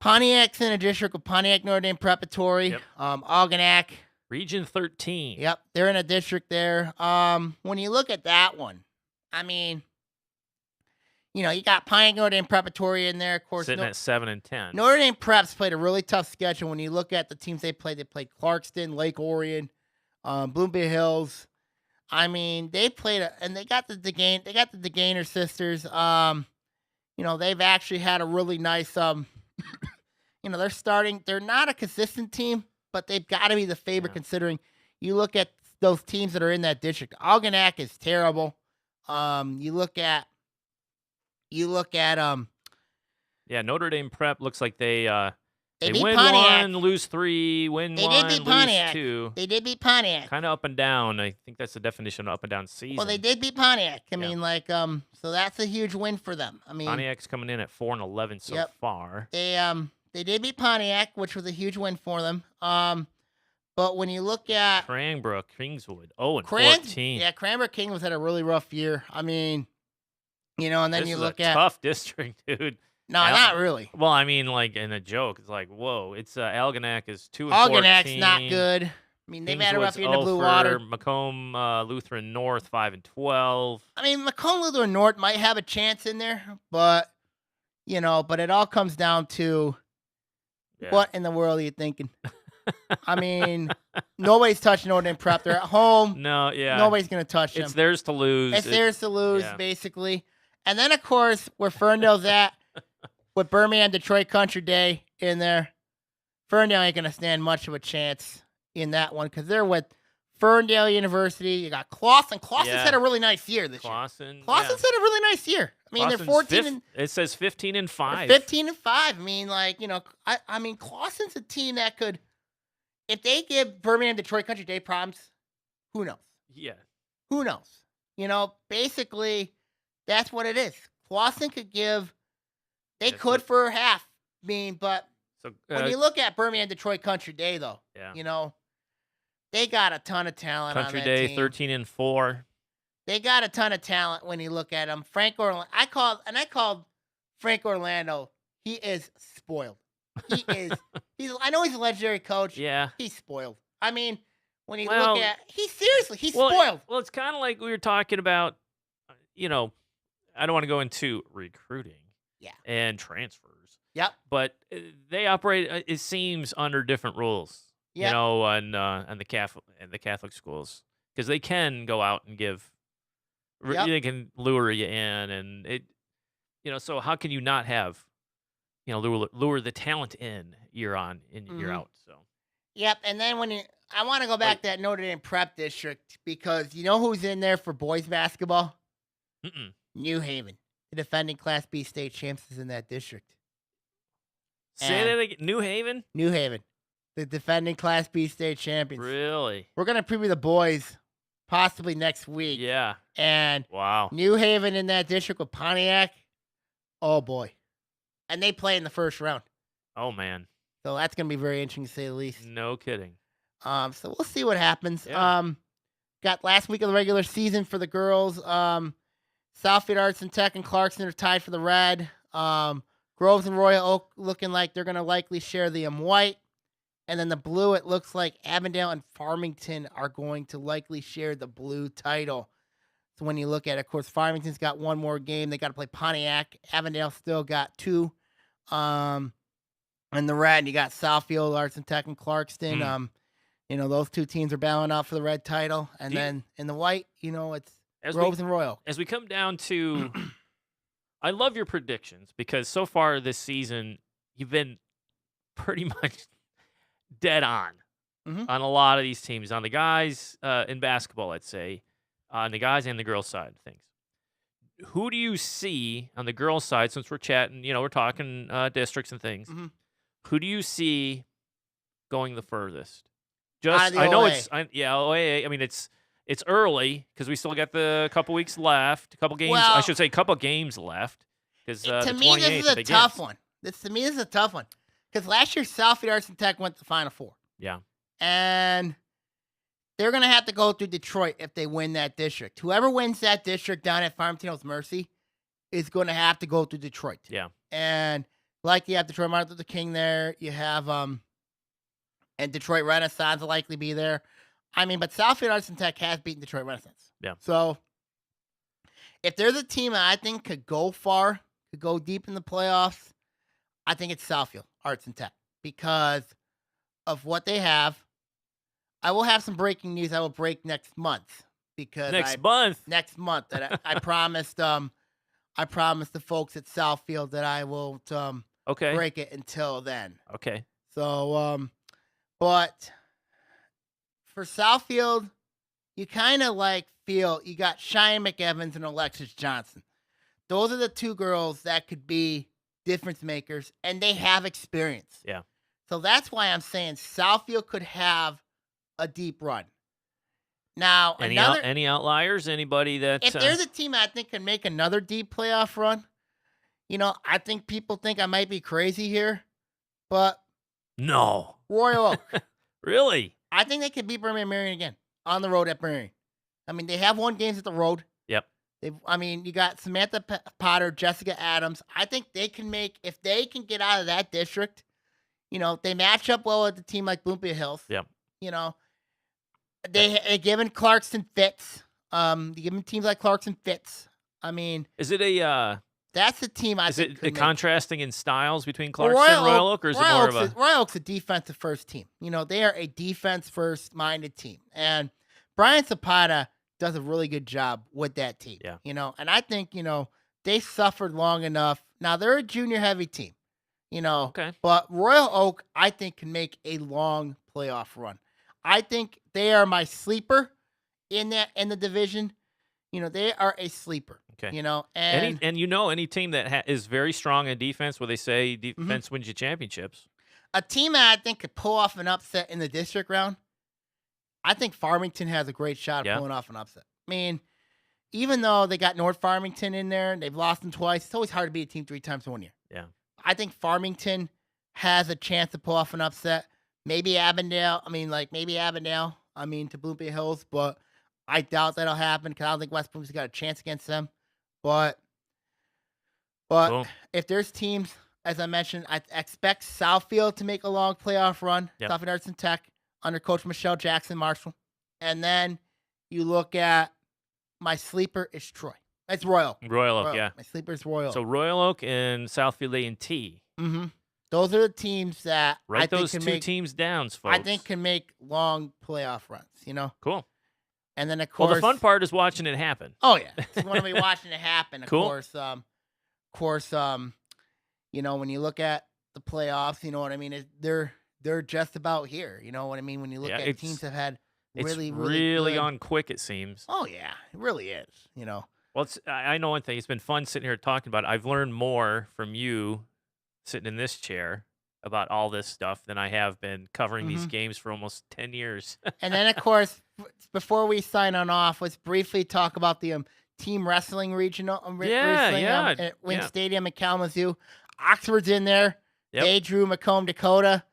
[SPEAKER 2] Pontiac's in a district with Pontiac Notre Dame Preparatory, Algonac.
[SPEAKER 1] Region 13.
[SPEAKER 2] Yep, they're in a district there. When you look at that one, you got Pontiac Notre Dame Preparatory in there, of course.
[SPEAKER 1] Sitting at 7-10.
[SPEAKER 2] Notre Dame Preps played a really tough schedule. When you look at the teams they played Clarkston, Lake Orion, Bloomfield Hills. They played, and they got the DeGainer sisters. They've actually had a really nice, they're not a consistent team, but they've got to be the favorite considering you look at those teams that are in that district. Algonac is terrible. You look at You look at
[SPEAKER 1] Yeah, Notre Dame Prep looks like they
[SPEAKER 2] beat
[SPEAKER 1] win
[SPEAKER 2] Pontiac.
[SPEAKER 1] 1, lose 3, win
[SPEAKER 2] They
[SPEAKER 1] 1,
[SPEAKER 2] did beat
[SPEAKER 1] lose
[SPEAKER 2] Pontiac.
[SPEAKER 1] 2.
[SPEAKER 2] They did beat Pontiac.
[SPEAKER 1] Kind of up and down. I think that's the definition of up and down season.
[SPEAKER 2] Well, they did beat Pontiac. I
[SPEAKER 1] Yeah.
[SPEAKER 2] mean, so that's a huge win for them. I mean,
[SPEAKER 1] Pontiac's coming in at 4-11 so
[SPEAKER 2] Yep.
[SPEAKER 1] far.
[SPEAKER 2] they did beat Pontiac, which was a huge win for them. But when you look at
[SPEAKER 1] Cranbrook, Kingswood, 0-14.
[SPEAKER 2] yeah, Cranbrook King was had a really rough year. I mean, and then
[SPEAKER 1] This
[SPEAKER 2] you
[SPEAKER 1] is
[SPEAKER 2] look
[SPEAKER 1] a
[SPEAKER 2] at
[SPEAKER 1] tough district, dude.
[SPEAKER 2] no,
[SPEAKER 1] Al-
[SPEAKER 2] not really.
[SPEAKER 1] Well, I mean, like in a joke, it's like, whoa, it's Algonac is 2-14.
[SPEAKER 2] Algonac's not good. I mean, they've had a rough
[SPEAKER 1] Kingswood's
[SPEAKER 2] year in the Blue
[SPEAKER 1] 0
[SPEAKER 2] Water.
[SPEAKER 1] for Macomb Lutheran North 5-12.
[SPEAKER 2] I mean, Macomb Lutheran North might have a chance in there, but but it all comes down to
[SPEAKER 1] Yeah.
[SPEAKER 2] what in the world are you thinking? I mean, nobody's touching Notre Dame Prep. They're at home.
[SPEAKER 1] No, yeah.
[SPEAKER 2] Nobody's gonna touch them.
[SPEAKER 1] It's theirs to lose.
[SPEAKER 2] It's theirs to lose,
[SPEAKER 1] yeah.
[SPEAKER 2] basically. And then, of course, where Ferndale's at, with Birmingham Detroit Country Day in there, Ferndale ain't going to stand much of a chance in that one because they're with Ferndale University. You got Clawson. Clawson's
[SPEAKER 1] Yeah.
[SPEAKER 2] had a really nice year this year.
[SPEAKER 1] Clawson's
[SPEAKER 2] Clawson's had a really nice year. I mean, they're 14
[SPEAKER 1] It says 15-5.
[SPEAKER 2] 15-5. I mean, I mean, Clawson's a team that could, if they give Birmingham Detroit Country Day problems, who knows?
[SPEAKER 1] Yeah.
[SPEAKER 2] Who knows? Basically, that's what it is. Clawson could give, they
[SPEAKER 1] That's
[SPEAKER 2] could
[SPEAKER 1] it.
[SPEAKER 2] for half. I mean, but
[SPEAKER 1] So
[SPEAKER 2] when you look at Birmingham Detroit Country Day, though,
[SPEAKER 1] yeah.
[SPEAKER 2] They got a ton of talent
[SPEAKER 1] Country
[SPEAKER 2] on that
[SPEAKER 1] Day
[SPEAKER 2] team.
[SPEAKER 1] 13-4.
[SPEAKER 2] They got a ton of talent when you look at them. Frank Orlando, I called Frank Orlando. He is spoiled. I know he's a legendary coach.
[SPEAKER 1] Yeah.
[SPEAKER 2] He's spoiled. I mean, when you
[SPEAKER 1] Well,
[SPEAKER 2] look at, he's spoiled.
[SPEAKER 1] Well, it's kind of like we were talking about, I don't want to go into recruiting and transfers.
[SPEAKER 2] Yep.
[SPEAKER 1] But they operate, it seems, under different rules.
[SPEAKER 2] Yep.
[SPEAKER 1] On the Catholic schools, because they can go out and give,
[SPEAKER 2] Yep.
[SPEAKER 1] they can lure you in, and it, so how can you not have, lure the talent in year on and year
[SPEAKER 2] Mhm.
[SPEAKER 1] out? So
[SPEAKER 2] Yep, and then I want to go back to that Notre Dame Prep district because you know who's in there for boys basketball? New Haven, the defending Class B state champs, is in that district.
[SPEAKER 1] Say
[SPEAKER 2] And-
[SPEAKER 1] that again. New Haven,
[SPEAKER 2] New Haven, the defending Class B state champions.
[SPEAKER 1] really?
[SPEAKER 2] We're gonna preview the boys possibly next week.
[SPEAKER 1] Yeah.
[SPEAKER 2] And
[SPEAKER 1] Wow.
[SPEAKER 2] New Haven in that district with Pontiac. Oh boy, and they play in the first round,
[SPEAKER 1] Oh man,
[SPEAKER 2] so that's gonna be very interesting to say the least.
[SPEAKER 1] no kidding.
[SPEAKER 2] So we'll see what happens.
[SPEAKER 1] Yeah.
[SPEAKER 2] Got last week of the regular season for the girls. Southfield Arts and Tech and Clarkson are tied for the red. Groves and Royal Oak looking like they're going to likely share the white. And then the blue, it looks like Avondale and Farmington are going to likely share the blue title. So when you look at it, of course, Farmington's got one more game. They got to play Pontiac. Avondale still got 2. And the red, you got Southfield Arts and Tech and Clarkston. Those 2 teams are battling out for the red title. And then in the white, it's Groves and Royal.
[SPEAKER 1] As we come down to, I love your predictions because so far this season, you've been pretty much dead on a lot of these teams, on the guys in basketball, let's say, on the guys and the girls side of things. Who do you see on the girls side, since we're chatting, we're talking districts and things, who do you see going the furthest?
[SPEAKER 2] Out of the
[SPEAKER 1] I know
[SPEAKER 2] OA.
[SPEAKER 1] OAA. I mean, it's early because we still got the couple weeks left, a couple games.
[SPEAKER 2] Well,
[SPEAKER 1] I should say, couple games left. Because
[SPEAKER 2] to me, this is a tough one. To me, this is a tough one. Because last year, Southfield Arts and Tech went to the Final Four.
[SPEAKER 1] Yeah.
[SPEAKER 2] And they're going to have to go through Detroit if they win that district. Whoever wins that district down at Farmington Hills Mercy is going to have to go through Detroit.
[SPEAKER 1] Yeah.
[SPEAKER 2] And like you have Detroit Martin Luther King there. You have and Detroit Renaissance will likely be there. I mean, but Southfield Arts and Tech has beaten Detroit Renaissance.
[SPEAKER 1] Yeah.
[SPEAKER 2] So if there's a team that I think could go far, could go deep in the playoffs, I think it's Southfield Arts and Tech because of what they have. I will have some breaking news I will break next month because
[SPEAKER 1] Next month.
[SPEAKER 2] that I promised I promised the folks at Southfield that I won't
[SPEAKER 1] Okay.
[SPEAKER 2] break it until then.
[SPEAKER 1] Okay.
[SPEAKER 2] So but for Southfield, you kind of feel you got Cheyenne McEvans and Alexis Johnson. those are the two girls that could be difference makers, and they have experience.
[SPEAKER 1] Yeah.
[SPEAKER 2] So that's why I'm saying Southfield could have a deep run. Now,
[SPEAKER 1] Any outliers? Anybody that
[SPEAKER 2] if there's a team I think can make another deep playoff run, I think people think I might be crazy here, but
[SPEAKER 1] no.
[SPEAKER 2] Royal Oak.
[SPEAKER 1] Really?
[SPEAKER 2] I think they can beat Birmingham Marion again on the road at Marion. I mean, they have won games at the road.
[SPEAKER 1] Yep.
[SPEAKER 2] You got Samantha Potter, Jessica Adams. I think they can if they can get out of that district, they match up well with a team like Bloomfield Hills.
[SPEAKER 1] Yep.
[SPEAKER 2] They given Clarkson fits. They given teams like Clarkson fits. I mean,
[SPEAKER 1] is it a
[SPEAKER 2] that's the team I
[SPEAKER 1] is
[SPEAKER 2] think
[SPEAKER 1] it contrasting in styles between Clarkson and Royal Oak, or is it more of a
[SPEAKER 2] Royal Oak's a defensive first team. They are a defense first minded team, and Brian Zapata does a really good job with that team.
[SPEAKER 1] Yeah.
[SPEAKER 2] And I think they suffered long enough. Now they're a junior heavy team.
[SPEAKER 1] Okay.
[SPEAKER 2] But Royal Oak, I think, can make a long playoff run. I think they are my sleeper in the division. They are a sleeper.
[SPEAKER 1] Okay.
[SPEAKER 2] And
[SPEAKER 1] any team that is very strong in defense, where they say defense wins you championships.
[SPEAKER 2] A team that I think could pull off an upset in the district round. I think Farmington has a great shot of pulling off an upset. I mean, even though they got North Farmington in there, they've lost them twice. It's always hard to beat a team 3 times in 1 year.
[SPEAKER 1] Yeah.
[SPEAKER 2] I think Farmington has a chance to pull off an upset. Maybe Avondale. To Bloomfield Hills, but I doubt that'll happen because I don't think West Bloomfield's got a chance against them. But
[SPEAKER 1] Cool.
[SPEAKER 2] if there's teams, as I mentioned, I expect Southfield to make a long playoff run.
[SPEAKER 1] Yep.
[SPEAKER 2] Southfield Arts and Tech under Coach Michelle Jackson Marshall. And then you look at my sleeper is Troy. It's Royal.
[SPEAKER 1] Royal Oak, yeah.
[SPEAKER 2] My sleeper is Royal.
[SPEAKER 1] So Royal Oak and Southfield A&T.
[SPEAKER 2] Mm-hmm. Those are the teams that
[SPEAKER 1] Write
[SPEAKER 2] I
[SPEAKER 1] those
[SPEAKER 2] think
[SPEAKER 1] two teams down, folks.
[SPEAKER 2] I think can make long playoff runs.
[SPEAKER 1] Cool.
[SPEAKER 2] And then of course,
[SPEAKER 1] Well, the fun part is watching it happen.
[SPEAKER 2] Oh yeah, it's going to be watching it happen. Of
[SPEAKER 1] Cool.
[SPEAKER 2] course, when you look at the playoffs, you know what I mean. They're just about here. You know what I mean. When you look at teams that have had really good...
[SPEAKER 1] on quick, it seems.
[SPEAKER 2] Oh yeah, it really is.
[SPEAKER 1] Well, I know one thing. It's been fun sitting here talking about it. I've learned more from you sitting in this chair about all this stuff than I have been covering these games for almost 10 years.
[SPEAKER 2] And then, of course, before we sign on off, let's briefly talk about the team wrestling regional. At Wing Stadium in Kalamazoo. Oxford's in there.
[SPEAKER 1] Yep.
[SPEAKER 2] They drew Macomb, Dakota.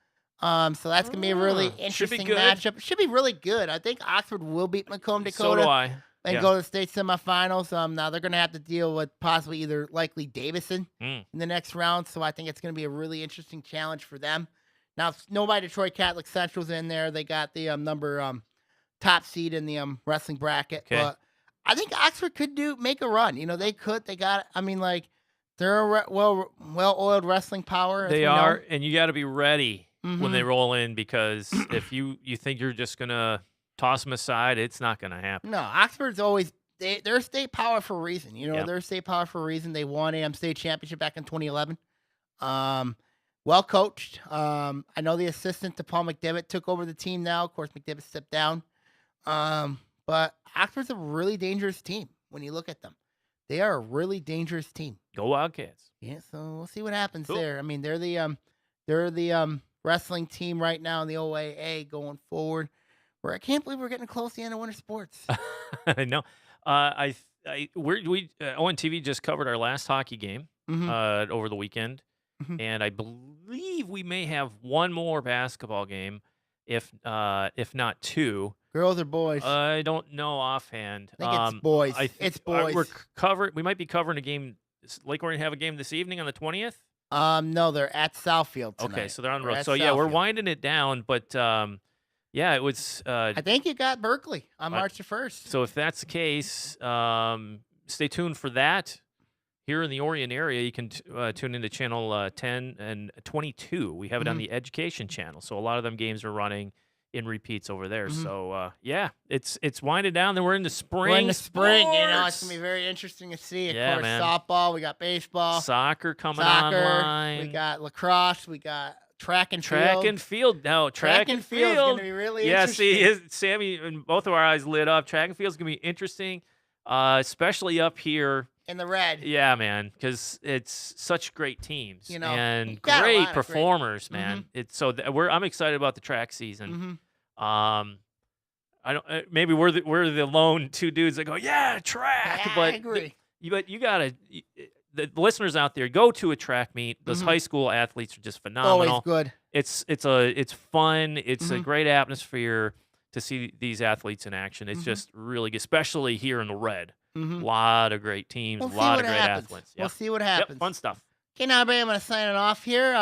[SPEAKER 2] So that's going to be a really interesting matchup. It should be really good. I think Oxford will beat Macomb, Dakota.
[SPEAKER 1] So do I.
[SPEAKER 2] And go to the state semifinals. Now they're going to have to deal with possibly likely Davison in the next round. So I think it's going to be a really interesting challenge for them. Now, Novi Detroit Catholic Central's in there. They got the top seed in the wrestling bracket.
[SPEAKER 1] Okay.
[SPEAKER 2] But I think Oxford could make a run. They could. They got. They're a well-oiled wrestling power.
[SPEAKER 1] They are, and you got to be ready when they roll in, because if you think you're just gonna toss them aside, it's not going to happen.
[SPEAKER 2] No, Oxford's always they're a state power for a reason. They're a state power for a reason. They won a state championship back in 2011. Well coached. I know the assistant to Paul McDevitt took over the team now. Of course, McDevitt stepped down. But Oxford's a really dangerous team when you look at them. They are a really dangerous team.
[SPEAKER 1] Go Wildcats.
[SPEAKER 2] Yeah, so we'll see what happens there. I mean, they're the wrestling team right now in the OAA going forward. Where I can't believe we're getting close to the end of winter sports.
[SPEAKER 1] I know. ONTV just covered our last hockey game over the weekend, and I believe we may have one more basketball game, if not two.
[SPEAKER 2] Girls or boys?
[SPEAKER 1] I don't know offhand.
[SPEAKER 2] I think it's boys. It's boys.
[SPEAKER 1] We might be covering a game. Lake Orion have a game this evening on the 20th.
[SPEAKER 2] No, they're at Southfield tonight.
[SPEAKER 1] Okay, so they're on the road. So yeah, we're winding it down, but. Yeah, it was.
[SPEAKER 2] I think you got Berkley on March the 1st.
[SPEAKER 1] So if that's the case, stay tuned for that. Here in the Orion area, you can tune into channel 10 and 22. We have it on the education channel. So a lot of them games are running in repeats over there. So yeah, it's winding down. Then we're in the spring.
[SPEAKER 2] We're in the spring.
[SPEAKER 1] Sports.
[SPEAKER 2] It's gonna be very interesting to see. Of
[SPEAKER 1] Yeah,
[SPEAKER 2] course,
[SPEAKER 1] man.
[SPEAKER 2] softball. We got baseball.
[SPEAKER 1] Soccer coming online.
[SPEAKER 2] We got lacrosse. We got track and
[SPEAKER 1] field. No, track and field.
[SPEAKER 2] is going to be really interesting.
[SPEAKER 1] Yeah, see, Sammy and both of our eyes lit up. Track and field is going to be interesting, especially up here
[SPEAKER 2] in the red.
[SPEAKER 1] Yeah, man, because it's such great teams
[SPEAKER 2] You know,
[SPEAKER 1] and
[SPEAKER 2] you got a lot
[SPEAKER 1] great
[SPEAKER 2] of great-
[SPEAKER 1] performers, man. It's so I'm excited about the track season. I don't maybe we're the lone two dudes that go, yeah, track,
[SPEAKER 2] Yeah,
[SPEAKER 1] but
[SPEAKER 2] I agree.
[SPEAKER 1] but you gotta the listeners out there, go to a track meet. Those high school athletes are just phenomenal.
[SPEAKER 2] Always good.
[SPEAKER 1] It's fun. It's a great atmosphere to see these athletes in action. It's just really good, especially here in the red. A lot of great teams,
[SPEAKER 2] We'll
[SPEAKER 1] a
[SPEAKER 2] see
[SPEAKER 1] lot
[SPEAKER 2] what
[SPEAKER 1] of great
[SPEAKER 2] happens.
[SPEAKER 1] athletes.
[SPEAKER 2] We'll
[SPEAKER 1] Yep.
[SPEAKER 2] see what
[SPEAKER 1] Yep,
[SPEAKER 2] happens.
[SPEAKER 1] fun stuff.
[SPEAKER 2] Okay, now, everybody, I'm going to sign it off here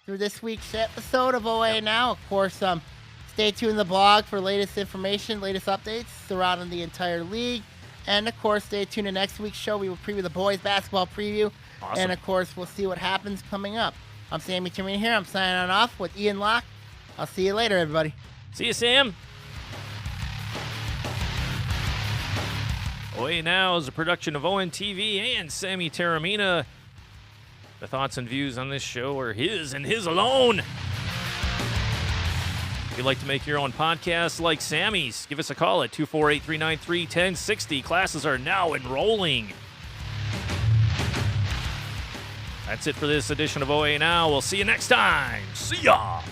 [SPEAKER 2] through this week's episode of Oaa Now. Of course, stay tuned to the blog for latest information, latest updates surrounding the entire league. And, of course, stay tuned to next week's show. We will preview the boys basketball preview.
[SPEAKER 1] Awesome.
[SPEAKER 2] And, of course, we'll see what happens coming up. I'm Sammy Termina here. I'm signing off with Ian Locke. I'll see you later, everybody.
[SPEAKER 1] See you, Sam. Oaa Now is a production of ONTV and Sammy Terramina. The thoughts and views on this show are his and his alone. If you'd like to make your own podcast like Sammy's, give us a call at 248-393-1060. Classes are now enrolling. That's it for this edition of Oaa Now. We'll see you next time. See ya!